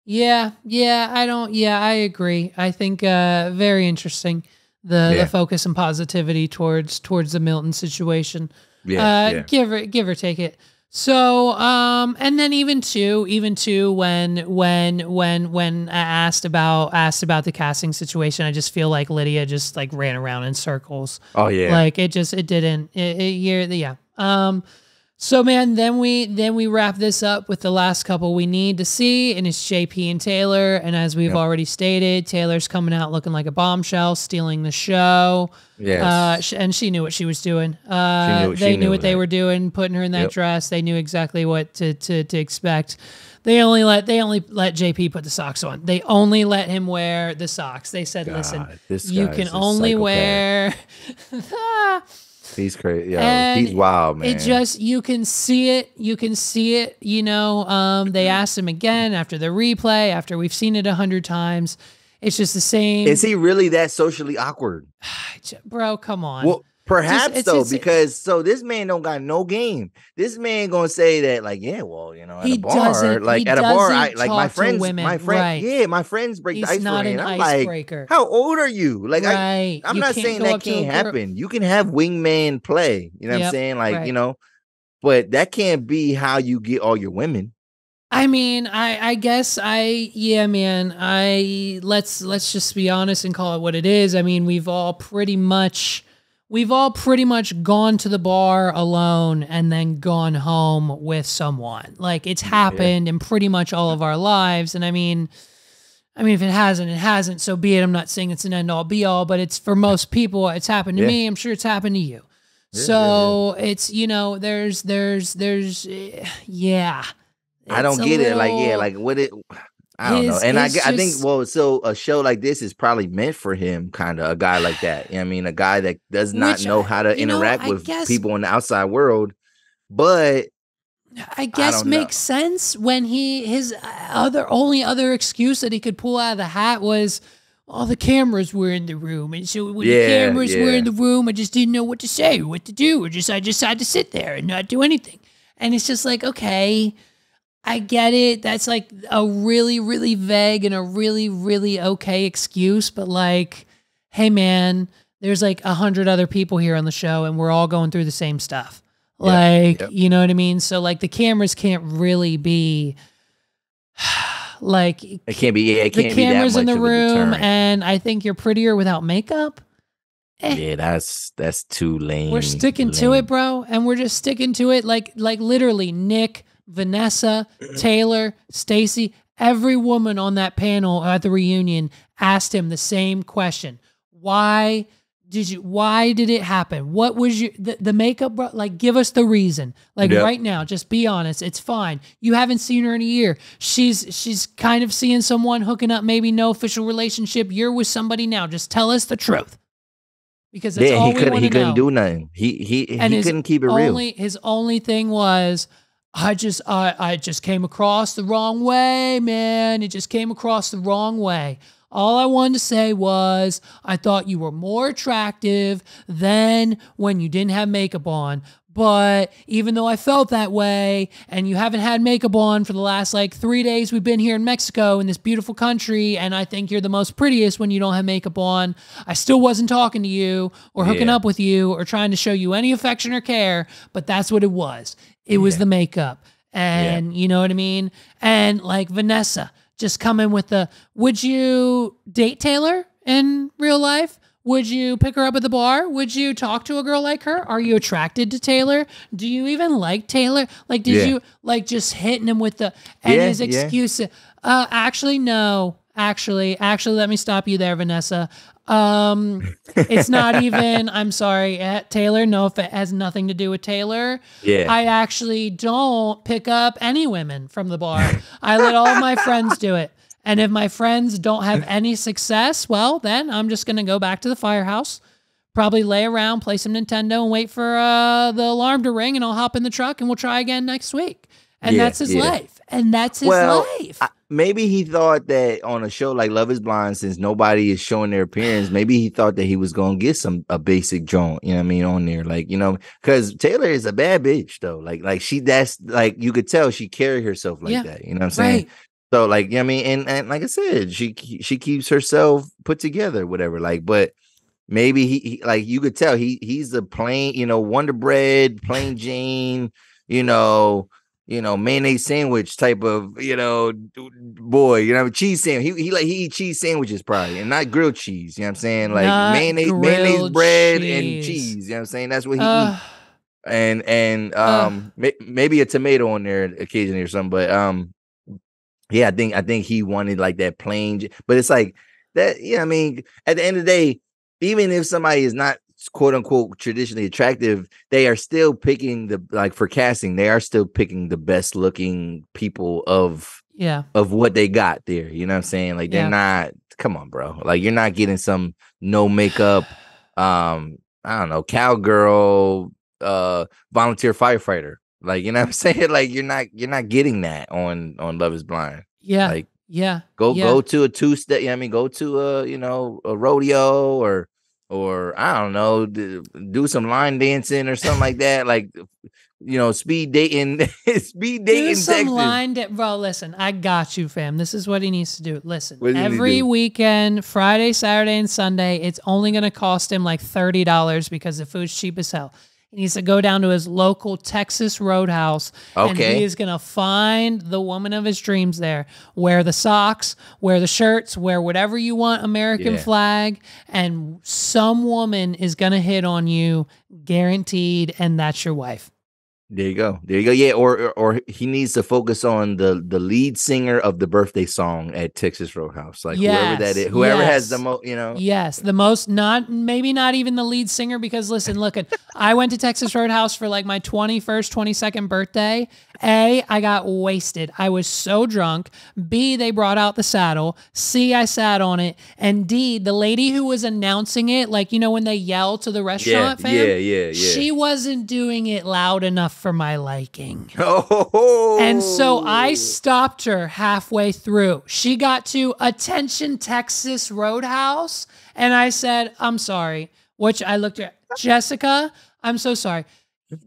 Yeah. I agree. I think very interesting. The focus and positivity towards the Milton situation. Give or take it. So and then even too when I asked about the casting situation, I just feel like Lydia just like ran around in circles. Oh yeah. Like it didn't So man, then we wrap this up with the last couple we need to see, and it's JP and Taylor. And as we've already stated, Taylor's coming out looking like a bombshell, stealing the show. Yes, and she knew what she was doing. They knew what they were doing, putting her in that dress. They knew exactly what to expect. They only let JP put the socks on. They only let him wear the socks. They said, "Listen, you can only wear." He's crazy. Yo, he's wild, man. It just, you can see it. You can see it. You know, they asked him again after the replay, after we've seen it 100 times. It's just the same. Is he really that socially awkward? Bro, come on. Well, perhaps because this man don't got no game. This man gonna say that like, yeah, well, you know, at a bar, like at a bar, my friends break the ice for me. I'm like, how old are you? Like, I'm not saying that can't happen. You can have wingman play. You know what I'm saying? Like, you know, but that can't be how you get all your women. I mean, I guess man, let's just be honest and call it what it is. I mean, we've all pretty much gone to the bar alone and then gone home with someone. Like, it's happened in pretty much all of our lives. And I mean, if it hasn't, it hasn't. So be it. I'm not saying it's an end all be all, but it's, for most people, it's happened to me. I'm sure it's happened to you. It's, you know, there's I don't get it. Like what it. I don't know. And I think, so a show like this is probably meant for him, kind of a guy like that. You know what I mean, a guy that does not know how to interact with people in the outside world. But I guess makes sense when his only other excuse that he could pull out of the hat was, all the cameras were in the room, and so when the cameras were in the room, I just didn't know what to say or what to do, or I just had to sit there and not do anything. And it's just like, okay, I get it. That's like a really, really vague and a really, really okay excuse. But like, hey man, there's like 100 other people here on the show and we're all going through the same stuff. Like, you know what I mean? So like the cameras can't really be like, it can't be, it can't the cameras be that much in the room. deterrent. And I think you're prettier without makeup. Yeah, that's too lame. We're sticking to it, bro. And we're just sticking to it. Like literally Nick, Vanessa, Taylor, Stacy, every woman on that panel at the reunion asked him the same question. Why did it happen? What was the makeup, bro? Like, give us the reason. Like right now, just be honest. It's fine. You haven't seen her in a year. She's kind of seeing someone, hooking up, maybe no official relationship. You're with somebody now. Just tell us the truth. Because that's all we want to know. He couldn't do nothing. He couldn't keep it real. His only thing was, I just came across the wrong way, man. It just came across the wrong way. All I wanted to say was, I thought you were more attractive than when you didn't have makeup on. But even though I felt that way, and you haven't had makeup on for the last like 3 days we've been here in Mexico in this beautiful country, and I think you're the most prettiest when you don't have makeup on, I still wasn't talking to you or hooking up with you or trying to show you any affection or care, but that's what it was. It was the makeup. And you know what I mean? And like Vanessa, just come in with the, would you date Taylor in real life? Would you pick her up at the bar? Would you talk to a girl like her? Are you attracted to Taylor? Do you even like Taylor? Like, did you like just hitting him with the, and his excuse? Actually, no. Actually, let me stop you there, Vanessa. It's not even, I'm sorry, Taylor. No, if it has nothing to do with Taylor. Yeah. I actually don't pick up any women from the bar. I let all of my friends do it. And if my friends don't have any success, well, then I'm just going to go back to the firehouse, probably lay around, play some Nintendo, and wait for the alarm to ring, and I'll hop in the truck, and we'll try again next week. And that's his life. And that's his life. Maybe he thought that on a show like Love is Blind, since nobody is showing their appearance, maybe he thought that he was going to get a basic joint, you know what I mean, on there. Like, you know, because Taylor is a bad bitch, though. Like that's like, you could tell she carried herself like that. You know what I'm saying? Right. So like, I mean, and like I said, she keeps herself put together, whatever. Like, but maybe he like, you could tell he's a plain, you know, Wonder Bread, plain Jane, you know, mayonnaise sandwich type of, you know, boy, you know, cheese sandwich. He eat cheese sandwiches probably, and not grilled cheese. You know what I'm saying? Like mayonnaise bread and cheese. You know what I'm saying? That's what he eats. and maybe a tomato on there occasionally or something. But yeah, I think he wanted like that plain, but it's like that. Yeah, I mean, at the end of the day, even if somebody is not quote unquote traditionally attractive, they are still picking for casting, they are still picking the best looking people of what they got there. You know what I'm saying? Like they're not. Come on, bro. Like you're not getting some no makeup, I don't know, cowgirl, volunteer firefighter. Like, you know what I'm saying? Like you're not getting that on Love Is Blind. Yeah. Like go to a two-step. I mean, go to a rodeo or I don't know, do some line dancing or something like that. Like, speed dating, Do some bro. Listen, I got you, fam. This is what he needs to do. Listen, every weekend, Friday, Saturday, and Sunday, it's only going to cost him like $30 because the food's cheap as hell. He needs to go down to his local Texas Roadhouse, and he is going to find the woman of his dreams there. Wear the socks, wear the shirts, wear whatever you want, American flag, and some woman is going to hit on you, guaranteed, and that's your wife. There you go. Yeah, or he needs to focus on the lead singer of the birthday song at Texas Roadhouse. Like whoever that is, whoever has the most, Yes, the most, maybe not even the lead singer, because listen, look, I went to Texas Roadhouse for like my 21st, 22nd birthday. A, I got wasted. I was so drunk. B, they brought out the saddle. C, I sat on it. And D, the lady who was announcing it, like, when they yell to the restaurant fam, she wasn't doing it loud enough for my liking. And so I stopped her halfway through. She got to Attention Texas Roadhouse, and I said, I'm sorry. Which I looked at, Jessica, I'm so sorry.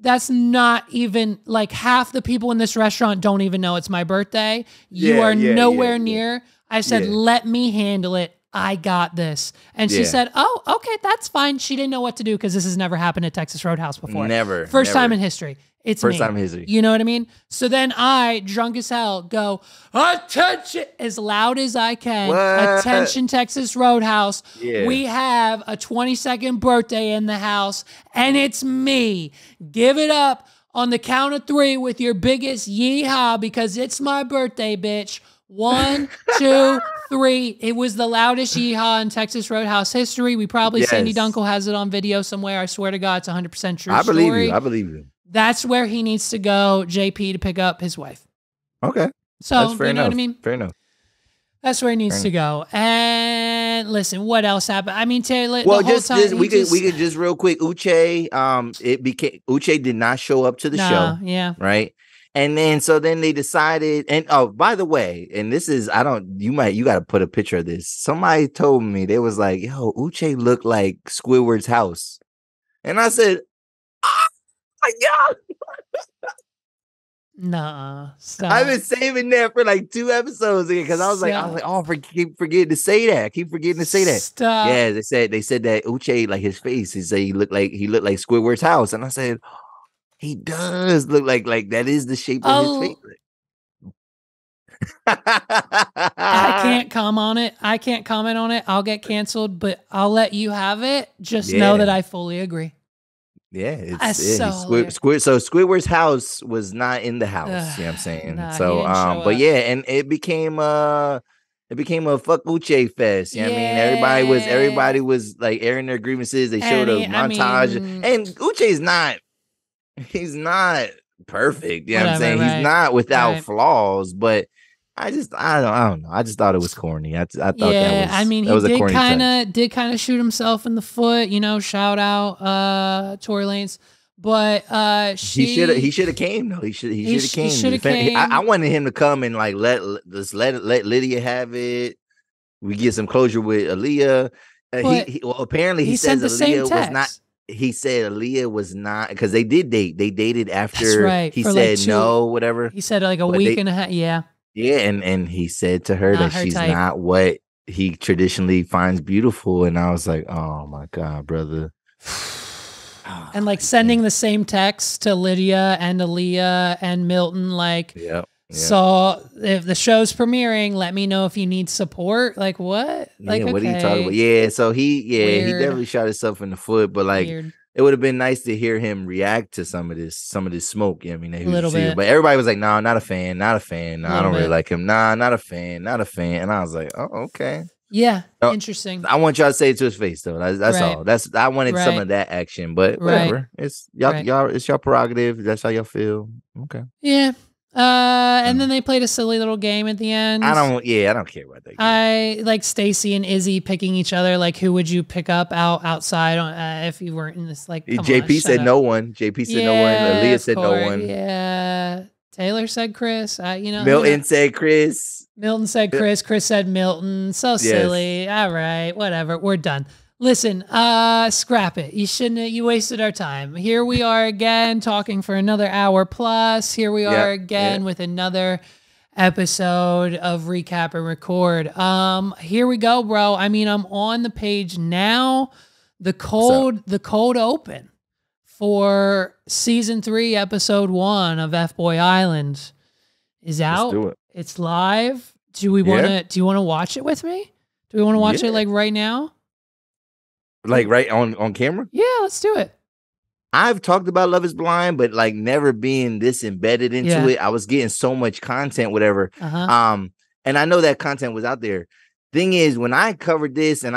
That's not even, like, half the people in this restaurant don't even know it's my birthday. You are nowhere near. I said, let me handle it. I got this. And she said, oh, okay, that's fine. She didn't know what to do because this has never happened at Texas Roadhouse before. Never. First time in history. It's First time in history. You know what I mean? So then I, drunk as hell, go, attention, as loud as I can. What? Attention, Texas Roadhouse. Yeah. We have a 22nd birthday in the house, and it's me. Give it up on the count of 3 with your biggest yeehaw, because it's my birthday, bitch. 1, 2, 3. It was the loudest yeehaw in Texas Roadhouse history. We probably, Sandy Dunkel has it on video somewhere. I swear to God, it's 100% true. I believe you. That's where he needs to go, JP, to pick up his wife. Okay. So, that's fair know enough. what I mean? Fair enough. That's where he needs to go. And listen, what else happened? I mean, Taylor, well, we could just real quick, Uche, Uche did not show up to the show. Yeah. Right. And then they decided, and by the way, and this is, you got to put a picture of this. Somebody told me, they was like, yo, Uche looked like Squidward's house. And I said, oh my God. Nah, stop. I've been saving that for like 2 episodes again, because I was like, oh, keep forgetting to say that. Stop. Yeah, they said that Uche, like his face, he looked like Squidward's house. And I said, he does look like that is the shape of his face. I can't comment on it. I'll get canceled, but I'll let you have it. Just know that I fully agree. Yeah, so Squidward's house was not in the house. You know what I'm saying? But yeah, and it became a fuck Uche fest. You know what I mean? Everybody was like airing their grievances. They showed a montage, and Uche's he's not perfect. You know what I'm saying? Right. He's not without flaws, but I don't know. I just thought it was corny. I thought that was. I mean, he did kind of shoot himself in the foot. Shout out Tory Lanez, but he should have came though. He should have came. I wanted him to come and like let Lydia have it. We get some closure with Aaliyah. Apparently he says Aaliyah was not. He said Aaliyah was not, because they did date. They dated after he said no, whatever. He said like a week and a half. Yeah. Yeah, and he said to her that she's not what he traditionally finds beautiful, and I was like, oh my God, brother. And like sending the same text to Lydia and Aaliyah and Milton, like, so if the show's premiering, let me know if you need support. Like what? Like, what are you talking about? Yeah, so he definitely shot himself in the foot, but like, it would have been nice to hear him react to some of this smoke. You know what I mean, that he was little receiving. bit. But everybody was like, "Nah, not a fan, not a fan. Nah, I don't really like him. Nah, not a fan, not a fan." And I was like, "Oh, okay." Yeah, interesting. I want y'all to say it to his face though. That's Right. all. I wanted some of that action, but whatever. It's y'all. It's y'all prerogative. That's how y'all feel. Okay. Yeah. And then they played a silly little game at the end. I don't care about that game. I like Stacy and Izzy picking each other. Like, who would you pick up outside if you weren't in this? Like, JP said no one. JP said no one. Leah said no one. Yeah. Taylor said Chris. Milton said Chris. Milton said Chris. Chris said Milton. So silly. All right, whatever. We're done. Listen, scrap it. You shouldn't. You wasted our time. Here we are again talking for another hour plus. Here we are again with another episode of Recap and Record. Here we go, bro. I mean, I'm on the page now. The cold open for season 3, episode 1 of F-Boy Island is out. Let's do it. It's live. Do you want to watch it with me? Do we want to watch it like right now? Like right on camera? Yeah, let's do it. I've talked about Love is Blind, but like never being this embedded into it. I was getting so much content, whatever. And I know that content was out there. Thing is, when I covered this and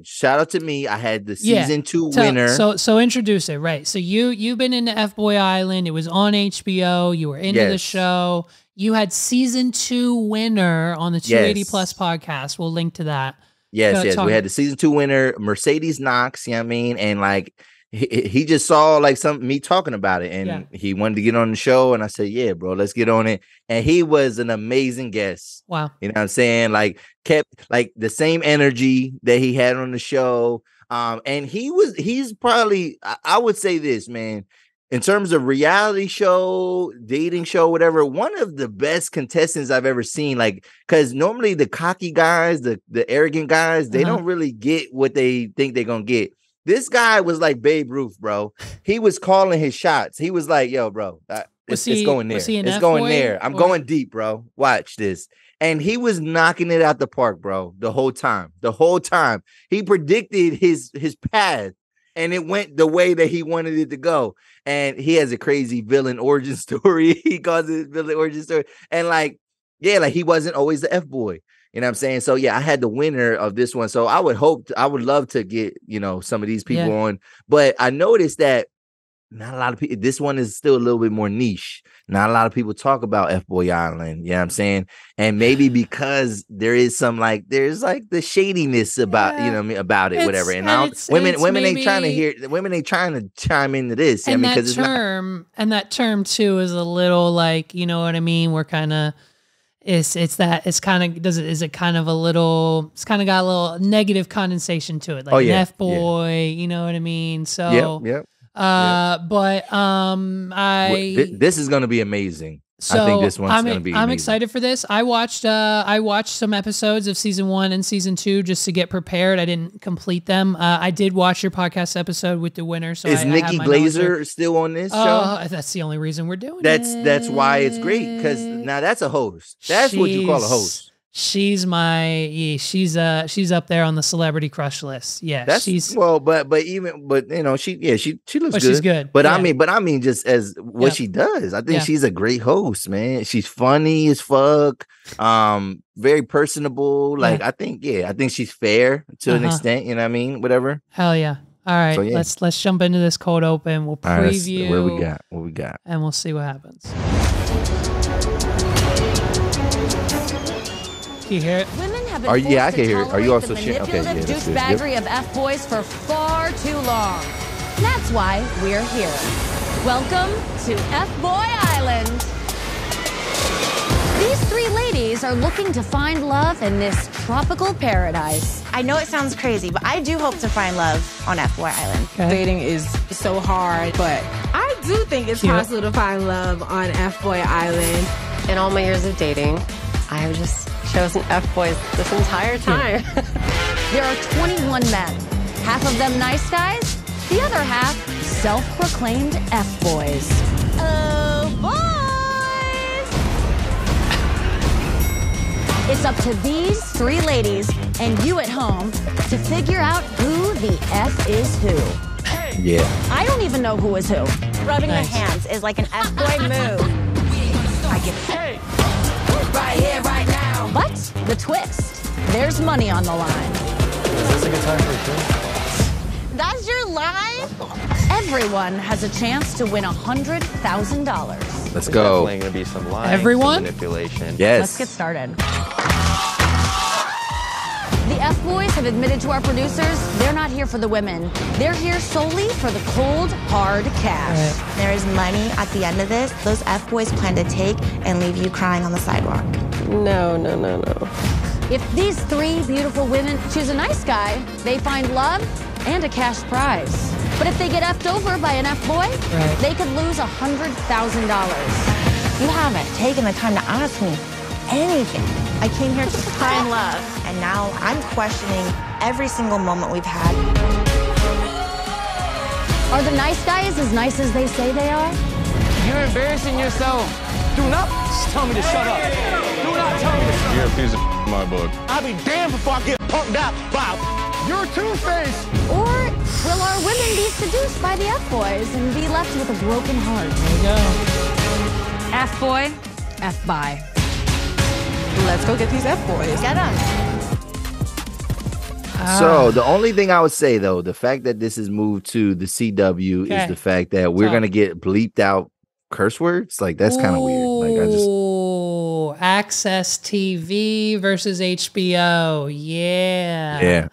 shout out to me. I had the season 2 winner. So introduce it, right? So you've been into F-Boy Island. It was on HBO. You were into the show. You had season 2 winner on the 280 Plus podcast. We'll link to that. Yes. We had the season 2 winner, Mercedes Knox, you know what I mean? And like he just saw like me talking about it and he wanted to get on the show. And I said, yeah, bro, let's get on it. And he was an amazing guest. Wow. You know what I'm saying? Like kept like the same energy that he had on the show. And he's probably, I would say this, man, in terms of reality show, dating show, whatever, one of the best contestants I've ever seen. Like, because normally the cocky guys, the arrogant guys, they don't really get what they think they're going to get. This guy was like Babe Ruth, bro. He was calling his shots. He was like, yo, bro, it's going there. It's going there. I'm going deep, bro. Watch this. And he was knocking it out the park, bro, the whole time. He predicted his path. And it went the way that he wanted it to go. And he has a crazy villain origin story. He calls it villain origin story. And like he wasn't always the F-boy. You know what I'm saying? So yeah, I had the winner of this one. So I would love to get, some of these people on. But I noticed that not a lot of people, this one is still a little bit more niche. Not a lot of people talk about F-Boy Island, you know what I'm saying? And maybe because there is some there's the shadiness about, about it, whatever. And women ain't trying to chime into this. And because that term too is a little like, you know what I mean? We're kind of, it's kind of a little got a little negative condensation to it. Like an F-Boy, you know what I mean? So Yep. This is going to be amazing. So I think this one's going to be amazing. I'm excited for this. I watched some episodes of season 1 and season 2 just to get prepared. I didn't complete them. I did watch your podcast episode with the winner. So is Nikki Glaser still on this show? That's the only reason we're doing it. That's why it's great, because now that's a host. That's what you call a host. She's she's up there on the celebrity crush list. Yeah, but she looks good. She's good. But I mean, just as what she does, I think she's a great host, man. She's funny as fuck. Very personable. Like I think she's fair to an extent. You know what I mean? Whatever. Hell yeah. All right, so, let's jump into this cold open. We'll preview what we got, and we'll see what happens. Can you hear it? Women have been I can hear it. Are you also sharing? Okay, douchebaggery of F-boys for far too long. That's why we're here. Welcome to F-Boy Island. These 3 ladies are looking to find love in this tropical paradise. I know it sounds crazy, but I do hope to find love on F-Boy Island. Okay. Dating is so hard, but I do think it's possible to find love on F-Boy Island. In all my years of dating, I have just chosen F-boys this entire time. There are 21 men, half of them nice guys, the other half self-proclaimed F-boys. Oh, boys! It's up to these 3 ladies and you at home to figure out who the F is who. Yeah. I don't even know who is who. Rubbing the hands is like an F-boy move. I get it. Right here, right now. But the twist, there's money on the line. Is this a good time for a show? That's your line? Everyone has a chance to win $100,000. Let's go. Definitely going to be some lying, Everyone? some manipulation. Yes. Let's get started. The F-boys have admitted to our producers they're not here for the women. They're here solely for the cold, hard cash. Right. There is money at the end of this. Those F-boys plan to take and leave you crying on the sidewalk. No. If these 3 beautiful women choose a nice guy, they find love and a cash prize. But if they get effed over by an F-boy, they could lose $100,000. You haven't taken the time to ask me anything. I came here to find love, and now I'm questioning every single moment we've had. Are the nice guys as nice as they say they are? You're embarrassing yourself. Do not tell me to shut up. Do not tell me to shut up. You're a piece of in my book. I'll be damned before I get punked out by you're two-faced. Or will our women be seduced by the F-boys and be left with a broken heart? There you go. F-boy, F-bye. Let's go get these F-boys. Get them. So the only thing I would say, though, the fact that this is moved to the CW is the fact that we're going to get bleeped out curse words. Like, that's kind of weird. Like, I just... Access TV versus HBO. Yeah.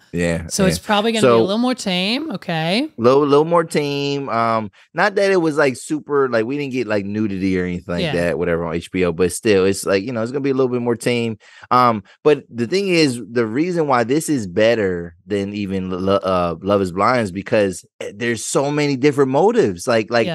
So it's probably going to be a little more tame. Okay. Little more tame. Not that it was like super, like we didn't get like nudity or anything like that, whatever on HBO, but still it's like, you know, it's going to be a little bit more tame. But the thing is, the reason why this is better than even Love is Blind is because there's so many different motives.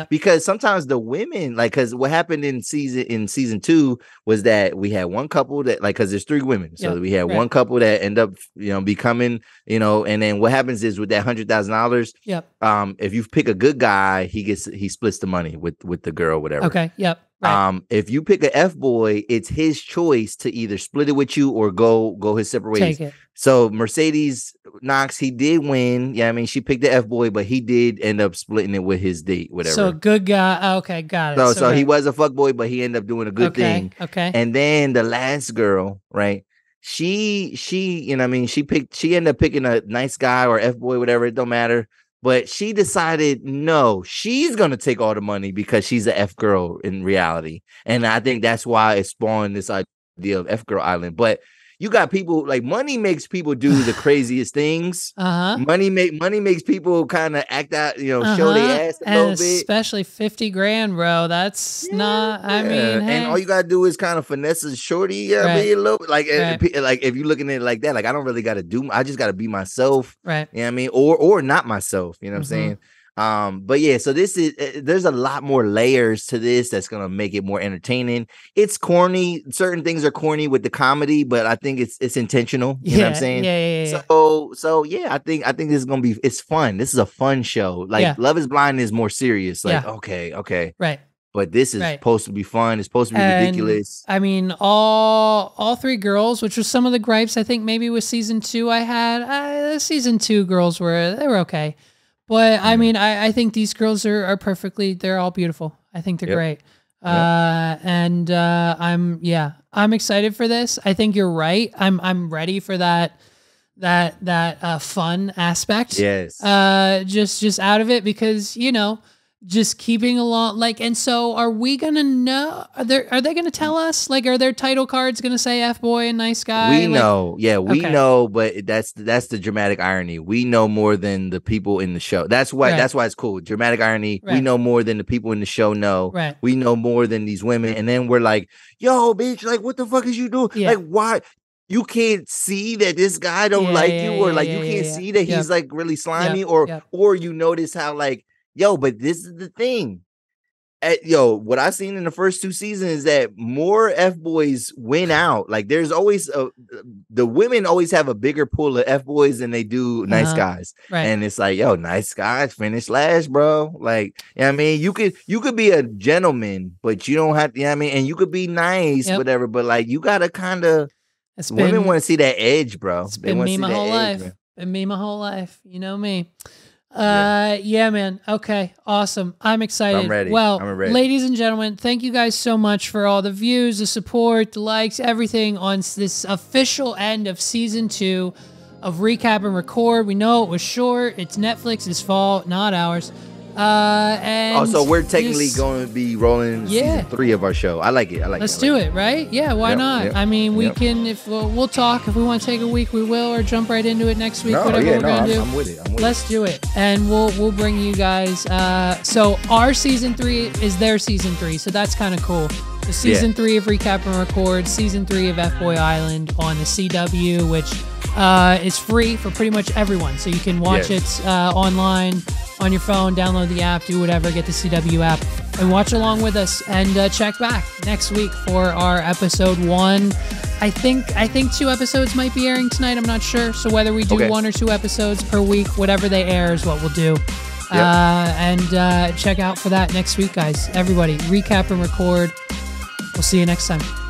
Because sometimes the women, like, because what happened in season 2 was that we had one couple that, like, because there's 3 women, so we had one couple that end up, you know, becoming, you know, and then what happens is with that $100,000, if you pick a good guy, he splits the money with the girl, whatever. Okay. Yep. Right. If you pick a F boy, it's his choice to either split it with you or go his separate ways. Take it. So Mercedes Knox, he did win. Yeah, I mean, she picked the F boy, but he did end up splitting it with his date, whatever. So good guy. Okay, got it. So he was a fuck boy, but he ended up doing a good thing. Okay. And then the last girl, right? She, you know, what I mean, she ended up picking a nice guy or F boy, whatever. It don't matter. But she decided, no, she's going to take all the money because she's a F girl in reality. And I think that's why it spawned this idea of F girl island. But you got people, like, money makes people do the craziest things. Money makes people kind of act out, you know, show their ass a little bit. Especially 50 grand, bro. That's not, I mean, and all you got to do is kind of finesse a shorty. Yeah, I mean, a little bit, like if you're looking at it like that, like, I don't really got to do, I just got to be myself. Right. You know what I mean? Or not myself. You know what I'm saying? But yeah, so this is, there's a lot more layers to this that's gonna make it more entertaining. It's corny. Certain things are corny with the comedy, but I think it's intentional. You know what I'm saying? Yeah. So yeah, I think this is gonna be, it's fun. This is a fun show. Like Love is Blind is more serious. Like, okay. Right. But this is supposed to be fun. It's supposed to be ridiculous. I mean, all 3 girls, which was some of the gripes I think maybe with season 2 I had. Season 2 girls were okay. But I mean, I think these girls are perfectly, they're all beautiful. I think they're great. And I'm excited for this. I think you're right. I'm ready for that fun aspect. Yes. Just out of it, because, you know, just keeping along, like, and so are we gonna know? Are they gonna tell us? Like, are their title cards gonna say F boy and nice guy? We know, we know, but that's the dramatic irony. We know more than the people in the show. That's why it's cool. Dramatic irony. We know more than the people in the show know. Right. We know more than these women, and then we're like, yo, bitch, like, what the fuck is you doing? Like, why? You can't see that this guy don't like you, or like you can't see that he's like really slimy, or you notice how, like, yo, but this is the thing. What I seen in the first 2 seasons is that more F-boys win out. Like, there's always the women always have a bigger pool of F-boys than they do nice guys. Right. And it's like, yo, nice guys finish last, bro. Like, you know what I mean? You could be a gentleman, but you don't have to, you know what I mean? And you could be nice, whatever, but like, you gotta kind of Women want to see that edge, bro. It's been me my whole life. Been me my whole life. You know me. Yeah, man. Okay, awesome. I'm excited. I'm ready. Well, I'm ready. Ladies and gentlemen, thank you guys so much for all the views, the support, the likes, everything on this official end of season 2 of Recap and Record. We know it was short. It's Netflix's fault, not ours. And also, we're technically going to be rolling season 3 of our show. I like it. Let's do it, right? Yeah, why not? Yep. I mean, we can, if we'll talk. If we want to take a week, we will, or jump right into it next week, whatever we're going to do. I'm with it. Let's do it. And we'll bring you guys. So our season 3 is their season 3. So that's kind of cool. The season 3 of Recap and Record, season 3 of F-Boy Island on the CW, which is free for pretty much everyone. So you can watch it online, on your phone, download the app, do whatever, get the CW app, and watch along with us. And check back next week for our episode 1. I think 2 episodes might be airing tonight. I'm not sure. So whether we do 1 or 2 episodes per week, whatever they air is what we'll do. And check out for that next week, guys. Everybody, Recap and Record. We'll see you next time.